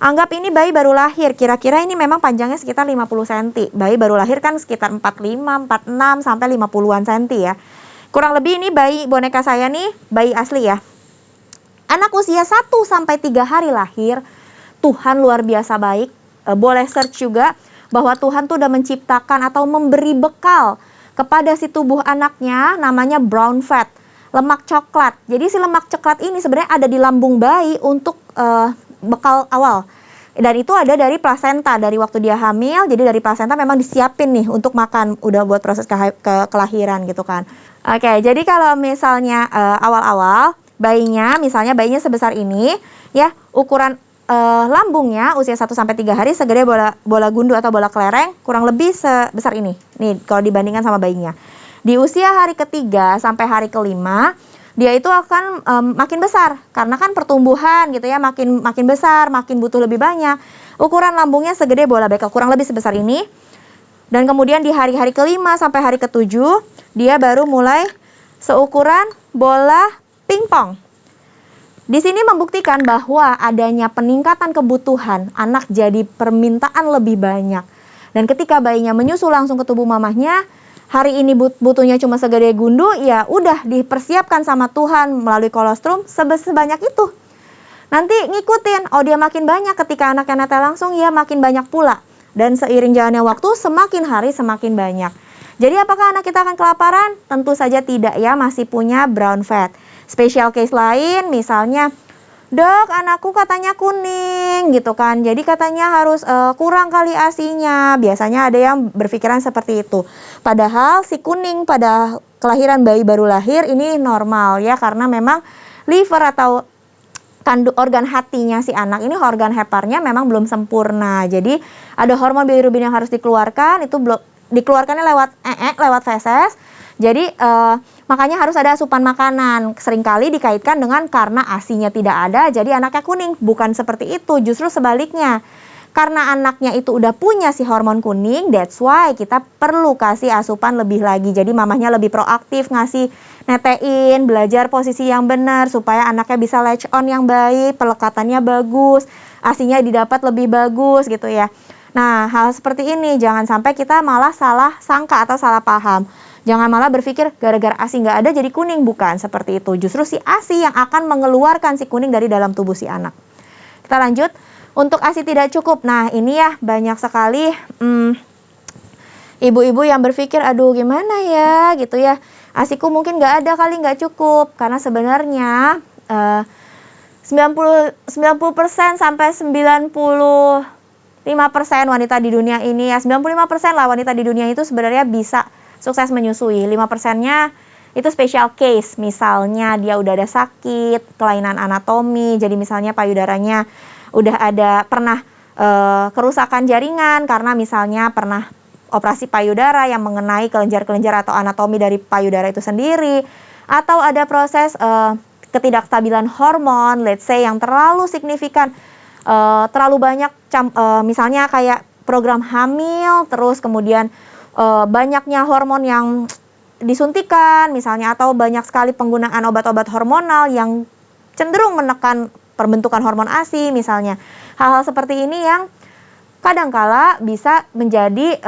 Anggap ini bayi baru lahir, kira-kira ini memang panjangnya sekitar 50 cm. Bayi baru lahir kan sekitar 45, 46 sampai 50-an cm ya. Kurang lebih ini bayi boneka saya nih, bayi asli ya. Anak usia 1-3 hari lahir, Tuhan luar biasa baik. Boleh search juga bahwa Tuhan tuh udah menciptakan atau memberi bekal kepada si tubuh anaknya, namanya brown fat, lemak coklat. Jadi si lemak coklat ini sebenarnya ada di lambung bayi untuk bekal awal. Dan itu ada dari plasenta, dari waktu dia hamil, jadi dari plasenta memang disiapin nih untuk makan, udah buat proses kelahiran gitu kan. Oke, jadi kalau misalnya awal-awal bayinya sebesar ini ya, ukuran lambungnya usia 1-3 hari segede bola gundu atau bola kelereng, kurang lebih sebesar ini. Nih kalau dibandingkan sama bayinya. Di usia hari ketiga sampai hari kelima, dia itu akan makin besar karena kan pertumbuhan gitu ya, makin besar, makin butuh lebih banyak. Ukuran lambungnya segede bola bekel, kurang lebih sebesar ini. Dan kemudian di hari-hari kelima sampai hari ketujuh, dia baru mulai seukuran bola pingpong. Di sini membuktikan bahwa adanya peningkatan kebutuhan, anak jadi permintaan lebih banyak. Dan ketika bayinya menyusu langsung ke tubuh mamahnya, hari ini butuhnya cuma segede gundu, ya udah dipersiapkan sama Tuhan melalui kolostrum sebanyak itu. Nanti ngikutin, dia makin banyak, ketika anaknya netel langsung, ya makin banyak pula. Dan seiring jalannya waktu, semakin hari semakin banyak. Jadi apakah anak kita akan kelaparan? Tentu saja tidak ya, masih punya brown fat. Special case lain misalnya, dok anakku katanya kuning gitu kan, jadi katanya harus kurang kali ASINya. Biasanya ada yang berpikiran seperti itu. Padahal si kuning pada kelahiran bayi baru lahir ini normal ya, karena memang liver atau organ hatinya si anak ini, organ heparnya memang belum sempurna. Jadi ada hormon bilirubin yang harus dikeluarkan, itu belum dikeluarkannya lewat feses. Jadi makanya harus ada asupan makanan. Seringkali dikaitkan dengan karena ASI-nya tidak ada, jadi anaknya kuning. Bukan seperti itu, justru sebaliknya. Karena anaknya itu udah punya si hormon kuning, that's why kita perlu kasih asupan lebih lagi. Jadi mamahnya lebih proaktif ngasih netein, belajar posisi yang benar supaya anaknya bisa latch on yang baik, pelekatannya bagus, ASI-nya didapat lebih bagus gitu ya. Nah, hal seperti ini jangan sampai kita malah salah sangka atau salah paham. Jangan malah berpikir gara-gara ASI nggak ada jadi kuning, bukan seperti itu. Justru si ASI yang akan mengeluarkan si kuning dari dalam tubuh si anak. Kita lanjut. Untuk ASI tidak cukup, nah ini ya banyak sekali ibu-ibu yang berpikir, aduh gimana ya gitu ya, ASIku mungkin nggak ada kali, nggak cukup. Karena sebenarnya 90% sampai 95% wanita di dunia ini ya, 95% lah wanita di dunia itu sebenarnya bisa sukses menyusui. 5%-nya itu special case, misalnya dia udah ada sakit, kelainan anatomi, jadi misalnya payudaranya udah ada pernah kerusakan jaringan karena misalnya pernah operasi payudara yang mengenai kelenjar-kelenjar atau anatomi dari payudara itu sendiri, atau ada proses ketidakstabilan hormon, let's say yang terlalu signifikan, terlalu banyak, misalnya kayak program hamil, terus kemudian banyaknya hormon yang disuntikan misalnya, atau banyak sekali penggunaan obat-obat hormonal yang cenderung menekan perbentukan hormon ASI misalnya. Hal-hal seperti ini yang kadangkala bisa menjadi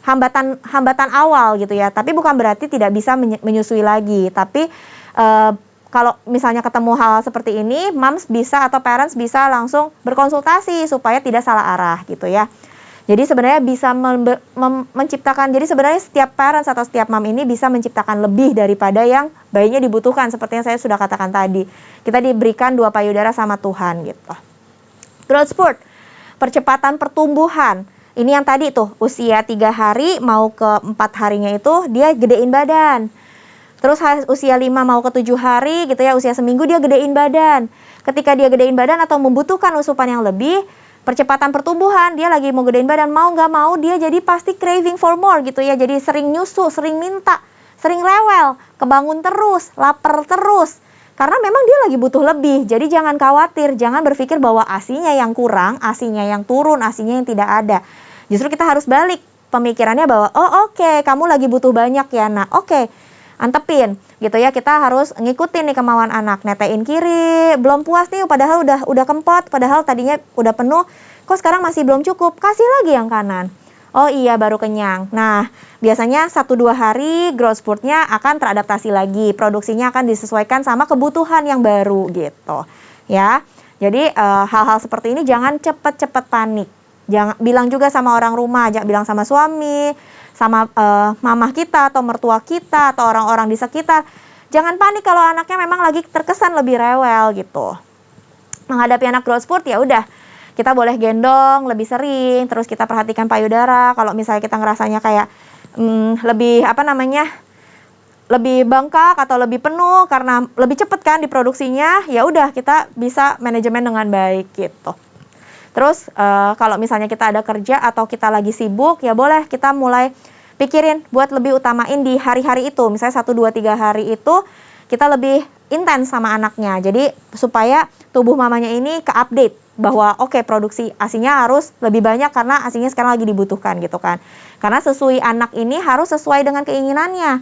hambatan awal gitu ya. Tapi bukan berarti tidak bisa menyusui lagi. Tapi kalau misalnya ketemu hal seperti ini, moms bisa atau parents bisa langsung berkonsultasi supaya tidak salah arah gitu ya. Jadi sebenarnya bisa menciptakan, jadi sebenarnya setiap parents atau setiap mom ini bisa menciptakan lebih daripada yang bayinya dibutuhkan, seperti yang saya sudah katakan tadi. Kita diberikan 2 payudara sama Tuhan gitu. Growth spurt, percepatan pertumbuhan. Ini yang tadi tuh, usia 3 hari mau ke 4 harinya itu dia gedein badan. Terus usia 5 mau ke 7 hari gitu ya, usia seminggu dia gedein badan. Ketika dia gedein badan atau membutuhkan asupan yang lebih, percepatan pertumbuhan, dia lagi mau gedein badan, mau nggak mau dia jadi pasti craving for more gitu ya. Jadi sering nyusu, sering minta, sering rewel, kebangun terus, lapar terus. Karena memang dia lagi butuh lebih. Jadi jangan khawatir, jangan berpikir bahwa ASI-nya yang kurang, ASI-nya yang turun, ASI-nya yang tidak ada. Justru kita harus balik pemikirannya bahwa, oh oke, kamu lagi butuh banyak ya, nah oke, antepin gitu ya. Kita harus ngikutin nih kemauan anak, netein kiri, belum puas nih padahal udah kempot, padahal tadinya udah penuh, kok sekarang masih belum cukup, kasih lagi yang kanan. Oh iya, baru kenyang. Nah, biasanya 1-2 hari growth spurt-nya akan teradaptasi lagi, produksinya akan disesuaikan sama kebutuhan yang baru gitu ya. Jadi hal-hal seperti ini jangan cepet-cepet panik. Jangan bilang juga sama orang rumah, jangan bilang sama suami, sama mamah kita atau mertua kita atau orang-orang di sekitar. Jangan panik kalau anaknya memang lagi terkesan lebih rewel gitu. Menghadapi anak growth spurt ya udah, kita boleh gendong lebih sering, terus kita perhatikan payudara. Kalau misalnya kita ngerasanya kayak lebih lebih bengkak atau lebih penuh karena lebih cepet kan diproduksinya, ya udah kita bisa manajemen dengan baik gitu. Terus kalau misalnya kita ada kerja atau kita lagi sibuk, ya boleh kita mulai pikirin buat lebih utamain di hari-hari itu. Misalnya 1, 2, 3 hari itu kita lebih intens sama anaknya. Jadi supaya tubuh mamanya ini ke-update bahwa oke, produksi ASI-nya harus lebih banyak karena ASI-nya sekarang lagi dibutuhkan gitu kan. Karena susui anak ini harus sesuai dengan keinginannya.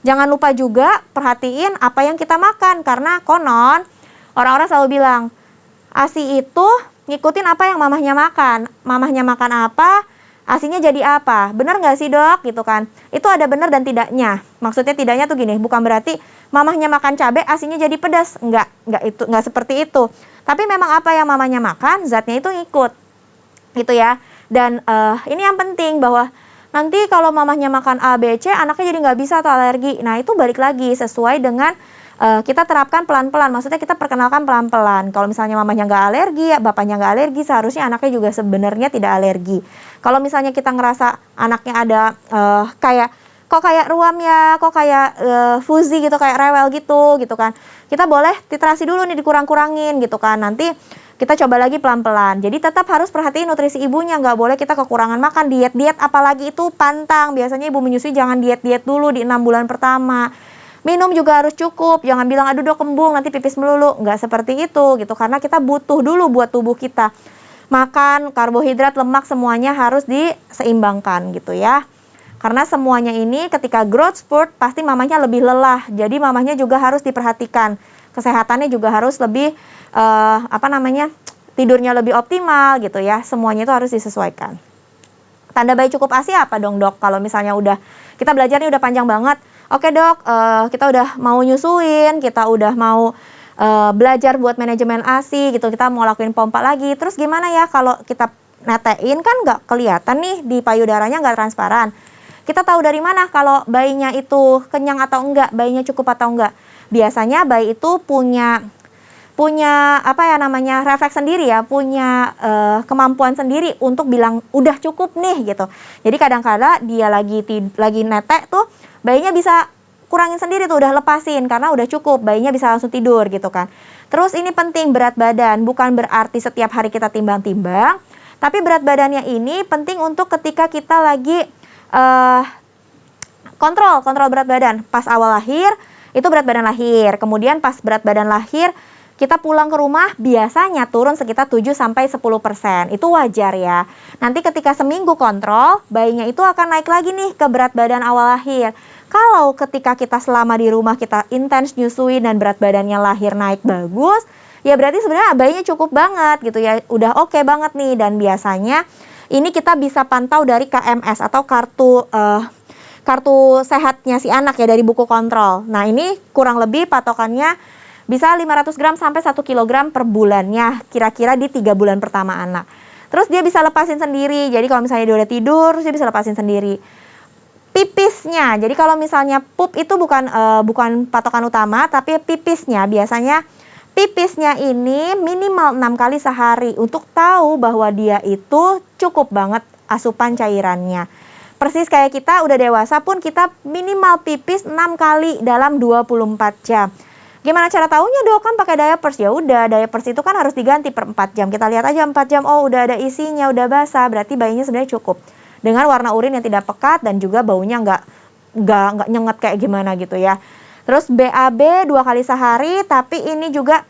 Jangan lupa juga perhatiin apa yang kita makan. Karena konon orang-orang selalu bilang ASI itu ngikutin apa yang mamahnya makan. Mamahnya makan apa, ASI-nya jadi apa. Benar nggak sih dok? Gitu kan. Itu ada benar dan tidaknya. Maksudnya tidaknya tuh gini, bukan berarti mamahnya makan cabai, ASI-nya jadi pedas. Nggak seperti itu. Tapi memang apa yang mamahnya makan, zatnya itu ngikut. Gitu ya. Dan ini yang penting bahwa nanti kalau mamahnya makan A, B, C, anaknya jadi nggak bisa atau alergi. Nah itu balik lagi sesuai dengan kita terapkan pelan-pelan, maksudnya kita perkenalkan pelan-pelan. Kalau misalnya mamanya nggak alergi, bapaknya nggak alergi, seharusnya anaknya juga sebenarnya tidak alergi. Kalau misalnya kita ngerasa anaknya ada kayak kok kayak ruam ya, kok kayak fuzi gitu, kayak rewel gitu kan. Kita boleh titrasi dulu nih, dikurang-kurangin gitu kan. Nanti kita coba lagi pelan-pelan. Jadi tetap harus perhatiin nutrisi ibunya, nggak boleh kita kekurangan makan, diet-diet, apalagi itu pantang. Biasanya ibu menyusui jangan diet-diet dulu di 6 bulan pertama. Minum juga harus cukup, jangan bilang aduh dok kembung nanti pipis melulu, nggak seperti itu gitu. Karena kita butuh dulu buat tubuh kita. Makan, karbohidrat, lemak semuanya harus diseimbangkan gitu ya. Karena semuanya ini ketika growth spurt pasti mamanya lebih lelah. Jadi mamanya juga harus diperhatikan. Kesehatannya juga harus lebih tidurnya lebih optimal gitu ya. Semuanya itu harus disesuaikan. Tanda bayi cukup ASI apa dong dok? Kalau misalnya kita belajarnya udah panjang banget. Oke dok, kita udah mau nyusuin, kita udah mau belajar buat manajemen ASI gitu. Kita mau lakuin pompa lagi. Terus gimana ya kalau kita netein kan nggak kelihatan nih di payudaranya, nggak transparan. Kita tahu dari mana kalau bayinya itu kenyang atau enggak, bayinya cukup atau enggak. Biasanya bayi itu punya refleks sendiri ya, punya kemampuan sendiri untuk bilang udah cukup nih gitu. Jadi kadang-kadang dia lagi netek tuh bayinya bisa kurangin sendiri tuh, udah lepasin karena udah cukup, bayinya bisa langsung tidur gitu kan. Terus ini penting berat badan, bukan berarti setiap hari kita timbang-timbang, tapi berat badannya ini penting untuk ketika kita lagi kontrol berat badan. Pas awal lahir itu berat badan lahir, kemudian pas berat badan lahir kita pulang ke rumah biasanya turun sekitar 7-10%. Itu wajar ya. Nanti ketika seminggu kontrol, bayinya itu akan naik lagi nih ke berat badan awal lahir. Kalau ketika kita selama di rumah kita intens nyusui dan berat badannya lahir naik bagus, ya berarti sebenarnya bayinya cukup banget gitu ya. Udah oke banget nih. Dan biasanya ini kita bisa pantau dari KMS atau kartu sehatnya si anak ya, dari buku kontrol. Nah ini kurang lebih patokannya bisa 500 gram sampai 1 kilogram per bulannya, kira-kira di 3 bulan pertama anak. Terus dia bisa lepasin sendiri, jadi kalau misalnya dia udah tidur, dia bisa lepasin sendiri. Pipisnya, jadi kalau misalnya pup itu bukan patokan utama, tapi pipisnya biasanya pipisnya ini minimal 6 kali sehari untuk tahu bahwa dia itu cukup banget asupan cairannya. Persis kayak kita udah dewasa pun kita minimal pipis 6 kali dalam 24 jam. Gimana cara taunya dok? Kan pakai diapers. Ya udah, diapers itu kan harus diganti per 4 jam. Kita lihat aja 4 jam, oh udah ada isinya, udah basah, berarti bayinya sebenarnya cukup. Dengan warna urin yang tidak pekat dan juga baunya nggak nyengat kayak gimana gitu ya. Terus BAB 2 kali sehari, tapi ini juga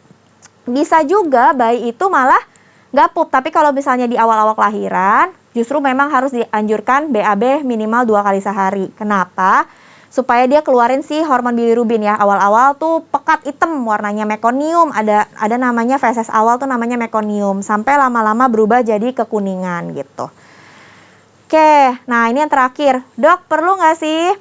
bisa juga bayi itu malah nggak pup. Tapi kalau misalnya di awal-awal kelahiran, justru memang harus dianjurkan BAB minimal 2 kali sehari. Kenapa? Supaya dia keluarin si hormon bilirubin ya. Awal-awal tuh pekat hitam warnanya mekonium, ada namanya feses awal tuh namanya mekonium, sampai lama-lama berubah jadi kekuningan gitu. Oke, nah ini yang terakhir. Dok, perlu nggak sih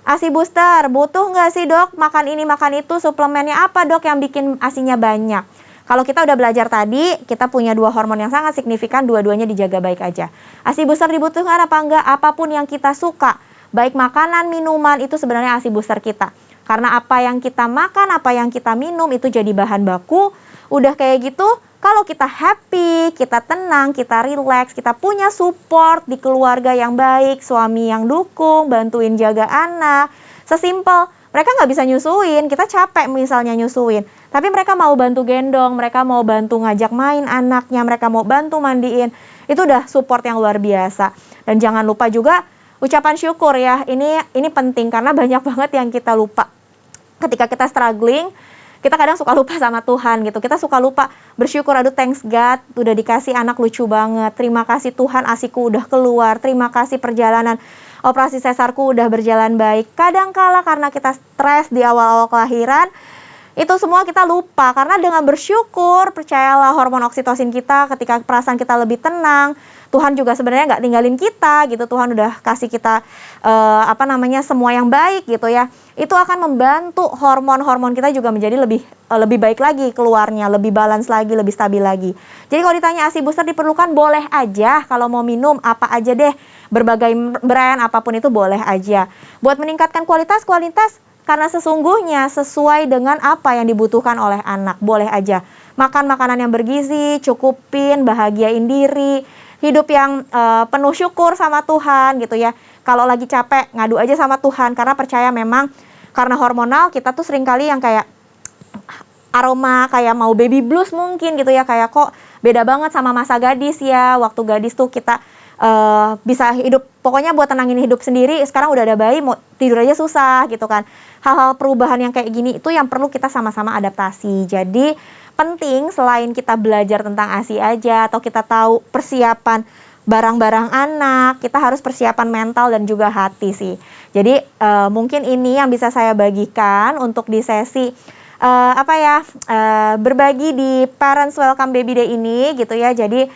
ASI booster? Butuh nggak sih dok makan ini makan itu? Suplemennya apa dok yang bikin ASInya banyak? Kalau kita udah belajar tadi, kita punya 2 hormon yang sangat signifikan, dua-duanya dijaga baik aja. ASI booster dibutuhkan apa enggak? Apapun yang kita suka, baik makanan, minuman, itu sebenarnya ASI booster kita. Karena apa yang kita makan, apa yang kita minum, itu jadi bahan baku. Udah kayak gitu, kalau kita happy, kita tenang, kita relax, kita punya support di keluarga yang baik, suami yang dukung, bantuin jaga anak. Sesimpel, mereka nggak bisa nyusuin, kita capek misalnya nyusuin. Tapi mereka mau bantu gendong, mereka mau bantu ngajak main anaknya, mereka mau bantu mandiin. Itu udah support yang luar biasa. Dan jangan lupa juga ucapan syukur ya, ini penting karena banyak banget yang kita lupa. Ketika kita struggling, kita kadang suka lupa sama Tuhan gitu. Kita suka lupa bersyukur, aduh thanks God, udah dikasih anak lucu banget. Terima kasih Tuhan, ASIku udah keluar. Terima kasih perjalanan operasi sesarku udah berjalan baik. Kadang-kala karena kita stres di awal-awal kelahiran, itu semua kita lupa. Karena dengan bersyukur, percayalah hormon oksitosin kita, ketika perasaan kita lebih tenang, Tuhan juga sebenarnya nggak tinggalin kita gitu. Tuhan udah kasih kita semua yang baik gitu ya. Itu akan membantu hormon-hormon kita juga menjadi lebih baik lagi keluarnya, lebih balance lagi, lebih stabil lagi. Jadi kalau ditanya ASI booster diperlukan, boleh aja. Kalau mau minum apa aja deh, berbagai brand apapun itu boleh aja. Buat meningkatkan kualitas karena sesungguhnya sesuai dengan apa yang dibutuhkan oleh anak, boleh aja. Makan makanan yang bergizi, cukupin, bahagiain diri. hidup yang penuh syukur sama Tuhan gitu ya. Kalau lagi capek, ngadu aja sama Tuhan, karena percaya memang karena hormonal kita tuh seringkali yang kayak aroma kayak mau baby blues mungkin gitu ya, kayak kok beda banget sama masa gadis ya. Waktu gadis tuh kita bisa hidup, pokoknya buat tenangin hidup sendiri. Sekarang udah ada bayi, mau tidur aja susah gitu kan. Hal-hal perubahan yang kayak gini itu yang perlu kita sama-sama adaptasi. Jadi penting selain kita belajar tentang ASI aja, atau kita tahu persiapan barang-barang anak, kita harus persiapan mental dan juga hati sih. Jadi mungkin ini yang bisa saya bagikan untuk di sesi berbagi di Parents Welcome Baby Day ini gitu ya. Jadi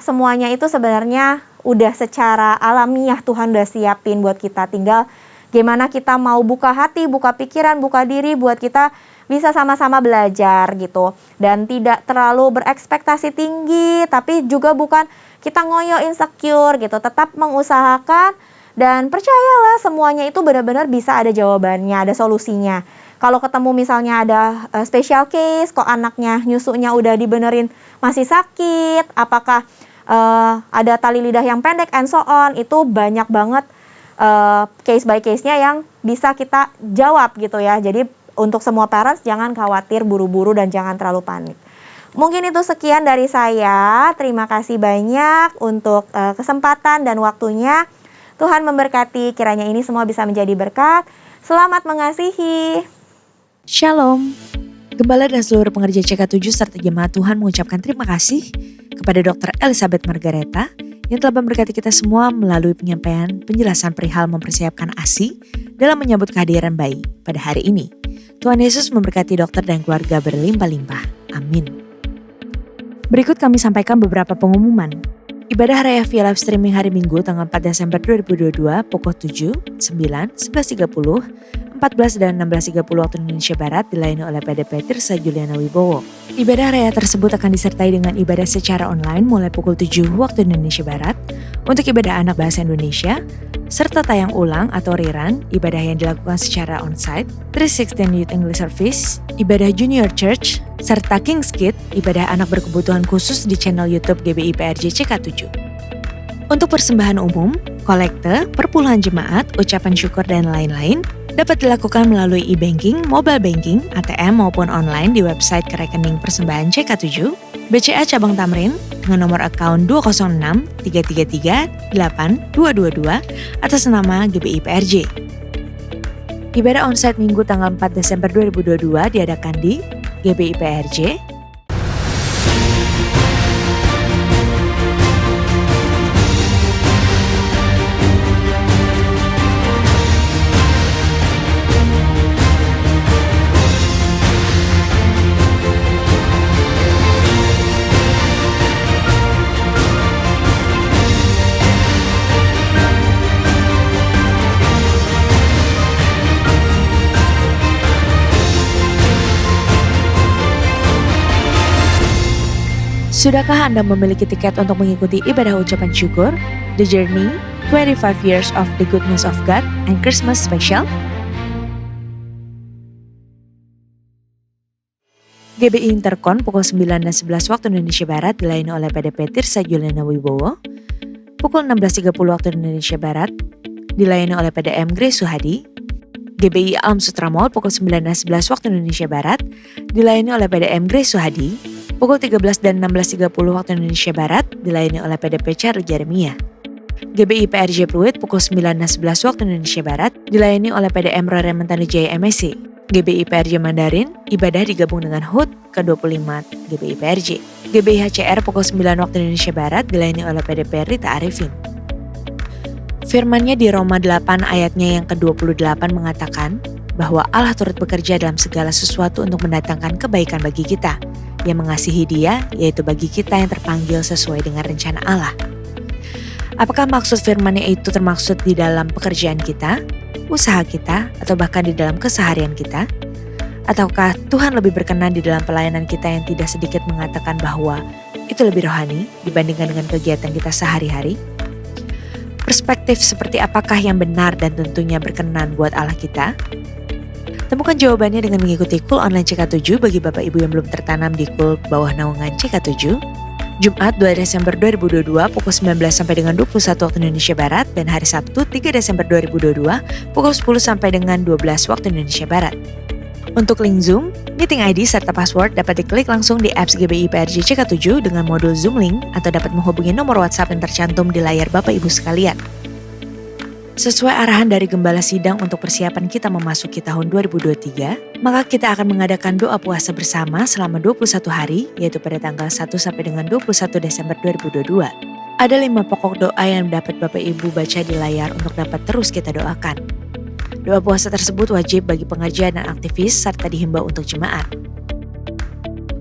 semuanya itu sebenarnya udah secara alamiah Tuhan udah siapin buat kita. Tinggal gimana kita mau buka hati, buka pikiran, buka diri buat kita bisa sama-sama belajar gitu. Dan tidak terlalu berekspektasi tinggi, tapi juga bukan kita ngoyo insecure gitu. Tetap mengusahakan dan percayalah semuanya itu benar-benar bisa ada jawabannya, ada solusinya. Kalau ketemu misalnya ada special case, kok anaknya nyusunya udah dibenerin masih sakit, apakah ada tali lidah yang pendek and so on, itu banyak banget case by case-nya yang bisa kita jawab gitu ya. Jadi untuk semua parents jangan khawatir buru-buru dan jangan terlalu panik. Mungkin itu sekian dari saya. Terima kasih banyak untuk kesempatan dan waktunya. Tuhan memberkati, kiranya ini semua bisa menjadi berkat. Selamat mengasihi. Shalom. Gembala dan seluruh pengerja CK7 serta jemaat Tuhan mengucapkan terima kasih kepada Dr. Elizabeth Margareta yang telah memberkati kita semua melalui penyampaian penjelasan perihal mempersiapkan ASI dalam menyambut kehadiran bayi pada hari ini. Tuhan Yesus memberkati dokter dan keluarga berlimpah-limpah. Amin. Berikut kami sampaikan beberapa pengumuman. Ibadah Raya via live streaming hari Minggu tanggal 4 Desember 2022 pukul 7, 9, 11.30, 14 dan 16.30 waktu Indonesia Barat dilayani oleh PDP Tirsa Juliana Wibowo. Ibadah Raya tersebut akan disertai dengan ibadah secara online mulai pukul 7 waktu Indonesia Barat untuk ibadah anak bahasa Indonesia, serta tayang ulang atau rerun ibadah yang dilakukan secara onsite, 316 Youth English Service, ibadah Junior Church, serta King's Kid, ibadah anak berkebutuhan khusus di channel YouTube GBI PRJ CK7. Untuk persembahan umum, kolekte, perpuluhan jemaat, ucapan syukur dan lain-lain dapat dilakukan melalui e-banking, mobile banking, ATM maupun online di website ke rekening persembahan CK7, BCA Cabang Tamrin dengan nomor akun 206 333 8222 atas nama GBI PRJ. Ibadah onsite Minggu tanggal 4 Desember 2022 diadakan di GBI PRJ, Sudahkah Anda memiliki tiket untuk mengikuti ibadah ucapan syukur, The Journey, 25 Years of the Goodness of God, and Christmas Special? GBI Interkon pukul 9 dan 11 waktu Indonesia Barat dilayani oleh PDP Tirsa Juliana Wibowo. Pukul 16.30 waktu Indonesia Barat dilayani oleh PDM Grace Suhadi. GBI Alam Sutra Mall pukul 9 dan 11 waktu Indonesia Barat dilayani oleh PDM Grace Suhadi. Pukul 13 dan 16.30 waktu Indonesia Barat dilayani oleh PDP Charles Jeremia. GBI PRJ Pluit pukul 9 dan 11 waktu Indonesia Barat dilayani oleh PDM Rore Mentani Jaya MSC. GBI PRJ Mandarin, ibadah digabung dengan HUT ke-25 GBI PRJ. GBI HCR pukul 9 waktu Indonesia Barat dilayani oleh PDP Rita Arifin. Firman-Nya di Roma 8 ayatnya yang ke-28 mengatakan bahwa Allah turut bekerja dalam segala sesuatu untuk mendatangkan kebaikan bagi kita yang mengasihi Dia, yaitu bagi kita yang terpanggil sesuai dengan rencana Allah. Apakah maksud firman-Nya itu termaksud di dalam pekerjaan kita, usaha kita, atau bahkan di dalam keseharian kita? Ataukah Tuhan lebih berkenan di dalam pelayanan kita yang tidak sedikit mengatakan bahwa itu lebih rohani dibandingkan dengan kegiatan kita sehari-hari? Perspektif seperti apakah yang benar dan tentunya berkenan buat Allah kita? Temukan jawabannya dengan mengikuti Cool Online CK7 bagi Bapak Ibu yang belum tertanam di Cool bawah naungan CK7. Jumat 2 Desember 2022 pukul 19 sampai dengan 21 waktu Indonesia Barat, dan hari Sabtu 3 Desember 2022 pukul 10 sampai dengan 12 waktu Indonesia Barat. Untuk link Zoom, meeting ID serta password dapat diklik langsung di apps GBI PRJ CK7 dengan modul Zoom Link, atau dapat menghubungi nomor WhatsApp yang tercantum di layar Bapak Ibu sekalian. Sesuai arahan dari Gembala Sidang untuk persiapan kita memasuki tahun 2023, maka kita akan mengadakan doa puasa bersama selama 21 hari, yaitu pada tanggal 1 sampai dengan 21 Desember 2022. Ada 5 pokok doa yang dapat Bapak Ibu baca di layar untuk dapat terus kita doakan. Doa puasa tersebut wajib bagi pengajar dan aktivis serta dihimbau untuk jemaat.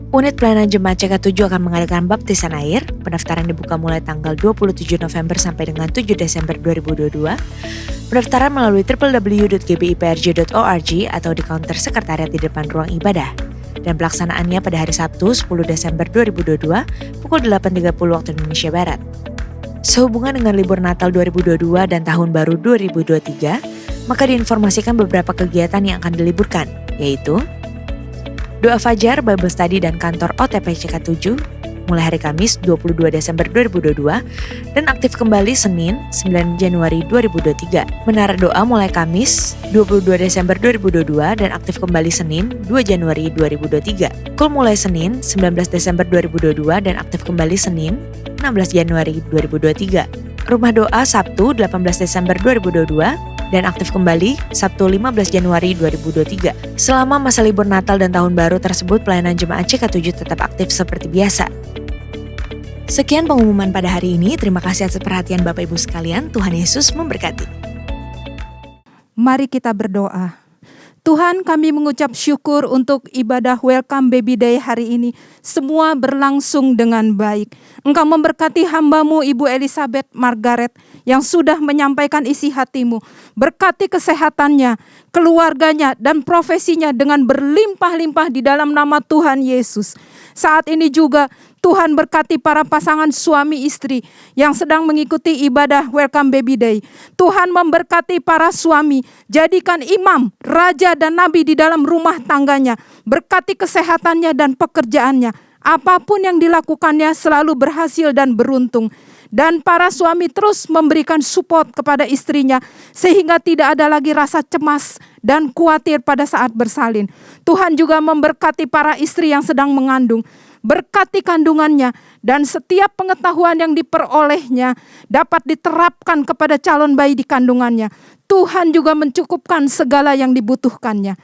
Unit pelayanan jemaat CK7 akan mengadakan baptisan air. Pendaftaran dibuka mulai tanggal 27 November sampai dengan 7 Desember 2022. Pendaftaran melalui www.gbiprj.org atau di counter sekretariat di depan ruang ibadah. Dan pelaksanaannya pada hari Sabtu 10 Desember 2022 pukul 8.30 waktu Indonesia Barat. Sehubungan dengan libur Natal 2022 dan Tahun Baru 2023, maka diinformasikan beberapa kegiatan yang akan diliburkan, yaitu Doa Fajar, Bible Study, dan kantor OTP CK7 mulai hari Kamis 22 Desember 2022 dan aktif kembali Senin 9 Januari 2023. Menara Doa mulai Kamis 22 Desember 2022 dan aktif kembali Senin 2 Januari 2023. Kul mulai Senin 19 Desember 2022 dan aktif kembali Senin 16 Januari 2023. Rumah Doa Sabtu 18 Desember 2022 dan aktif kembali Sabtu 15 Januari 2023. Selama masa libur Natal dan Tahun Baru tersebut, pelayanan jemaat CK7 tetap aktif seperti biasa. Sekian pengumuman pada hari ini. Terima kasih atas perhatian Bapak Ibu sekalian. Tuhan Yesus memberkati. Mari kita berdoa. Tuhan, kami mengucap syukur untuk ibadah Welcome Baby Day hari ini. Semua berlangsung dengan baik. Engkau memberkati hamba-Mu Ibu Elizabeth Margaret yang sudah menyampaikan isi hati-Mu. Berkati kesehatannya, keluarganya, dan profesinya dengan berlimpah-limpah di dalam nama Tuhan Yesus. Saat ini juga Tuhan berkati para pasangan suami istri yang sedang mengikuti ibadah Welcome Baby Day. Tuhan memberkati para suami, jadikan imam, raja, dan nabi di dalam rumah tangganya. Berkati kesehatannya dan pekerjaannya. Apapun yang dilakukannya selalu berhasil dan beruntung. Dan para suami terus memberikan support kepada istrinya sehingga tidak ada lagi rasa cemas dan khawatir pada saat bersalin. Tuhan juga memberkati para istri yang sedang mengandung. Berkati kandungannya dan setiap pengetahuan yang diperolehnya dapat diterapkan kepada calon bayi di kandungannya. Tuhan juga mencukupkan segala yang dibutuhkannya.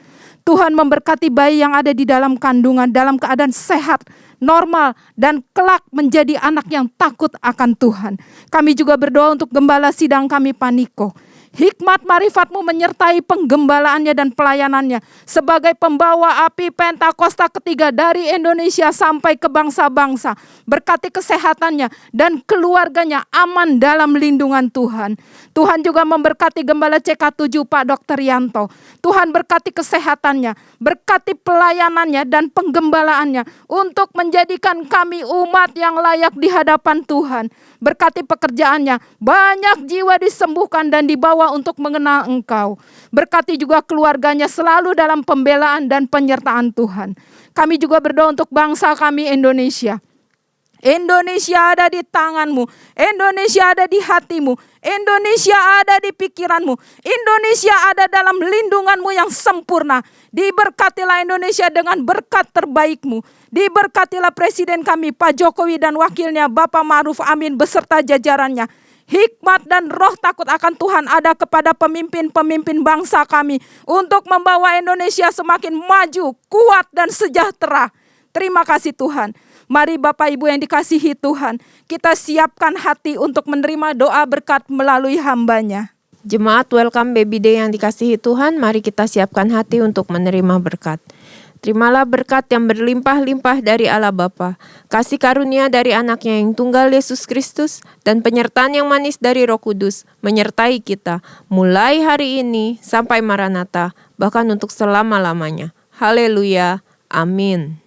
Tuhan memberkati bayi yang ada di dalam kandungan dalam keadaan sehat, normal, dan kelak menjadi anak yang takut akan Tuhan. Kami juga berdoa untuk gembala sidang kami Paniko. Hikmat marifat-Mu menyertai penggembalaannya dan pelayanannya sebagai pembawa api Pentakosta ketiga dari Indonesia sampai ke bangsa-bangsa. Berkati kesehatannya dan keluarganya aman dalam lindungan Tuhan. Tuhan juga memberkati Gembala CK7 Pak Dr. Yanto. Tuhan berkati kesehatannya, berkati pelayanannya dan penggembalaannya untuk menjadikan kami umat yang layak di hadapan Tuhan. Berkati pekerjaannya, banyak jiwa disembuhkan dan dibawa untuk mengenal Engkau. Berkati juga keluarganya selalu dalam pembelaan dan penyertaan Tuhan. Kami juga berdoa untuk bangsa kami Indonesia. Indonesia ada di tangan-Mu, Indonesia ada di hati-Mu, Indonesia ada di pikiran-Mu, Indonesia ada dalam lindungan-Mu yang sempurna. Diberkatilah Indonesia dengan berkat terbaik-Mu. Diberkatilah Presiden kami Pak Jokowi dan wakilnya Bapak Ma'ruf Amin beserta jajarannya. Hikmat dan roh takut akan Tuhan ada kepada pemimpin-pemimpin bangsa kami untuk membawa Indonesia semakin maju, kuat, dan sejahtera. Terima kasih Tuhan. Mari Bapak Ibu yang dikasihi Tuhan, kita siapkan hati untuk menerima doa berkat melalui hamba-Nya. Jemaat Welcome Baby Day yang dikasihi Tuhan, mari kita siapkan hati untuk menerima berkat. Terimalah berkat yang berlimpah-limpah dari Allah Bapa, kasih karunia dari anaknya yang tunggal Yesus Kristus, dan penyertaan yang manis dari Roh Kudus menyertai kita mulai hari ini sampai Maranatha, bahkan untuk selama-lamanya. Haleluya. Amin.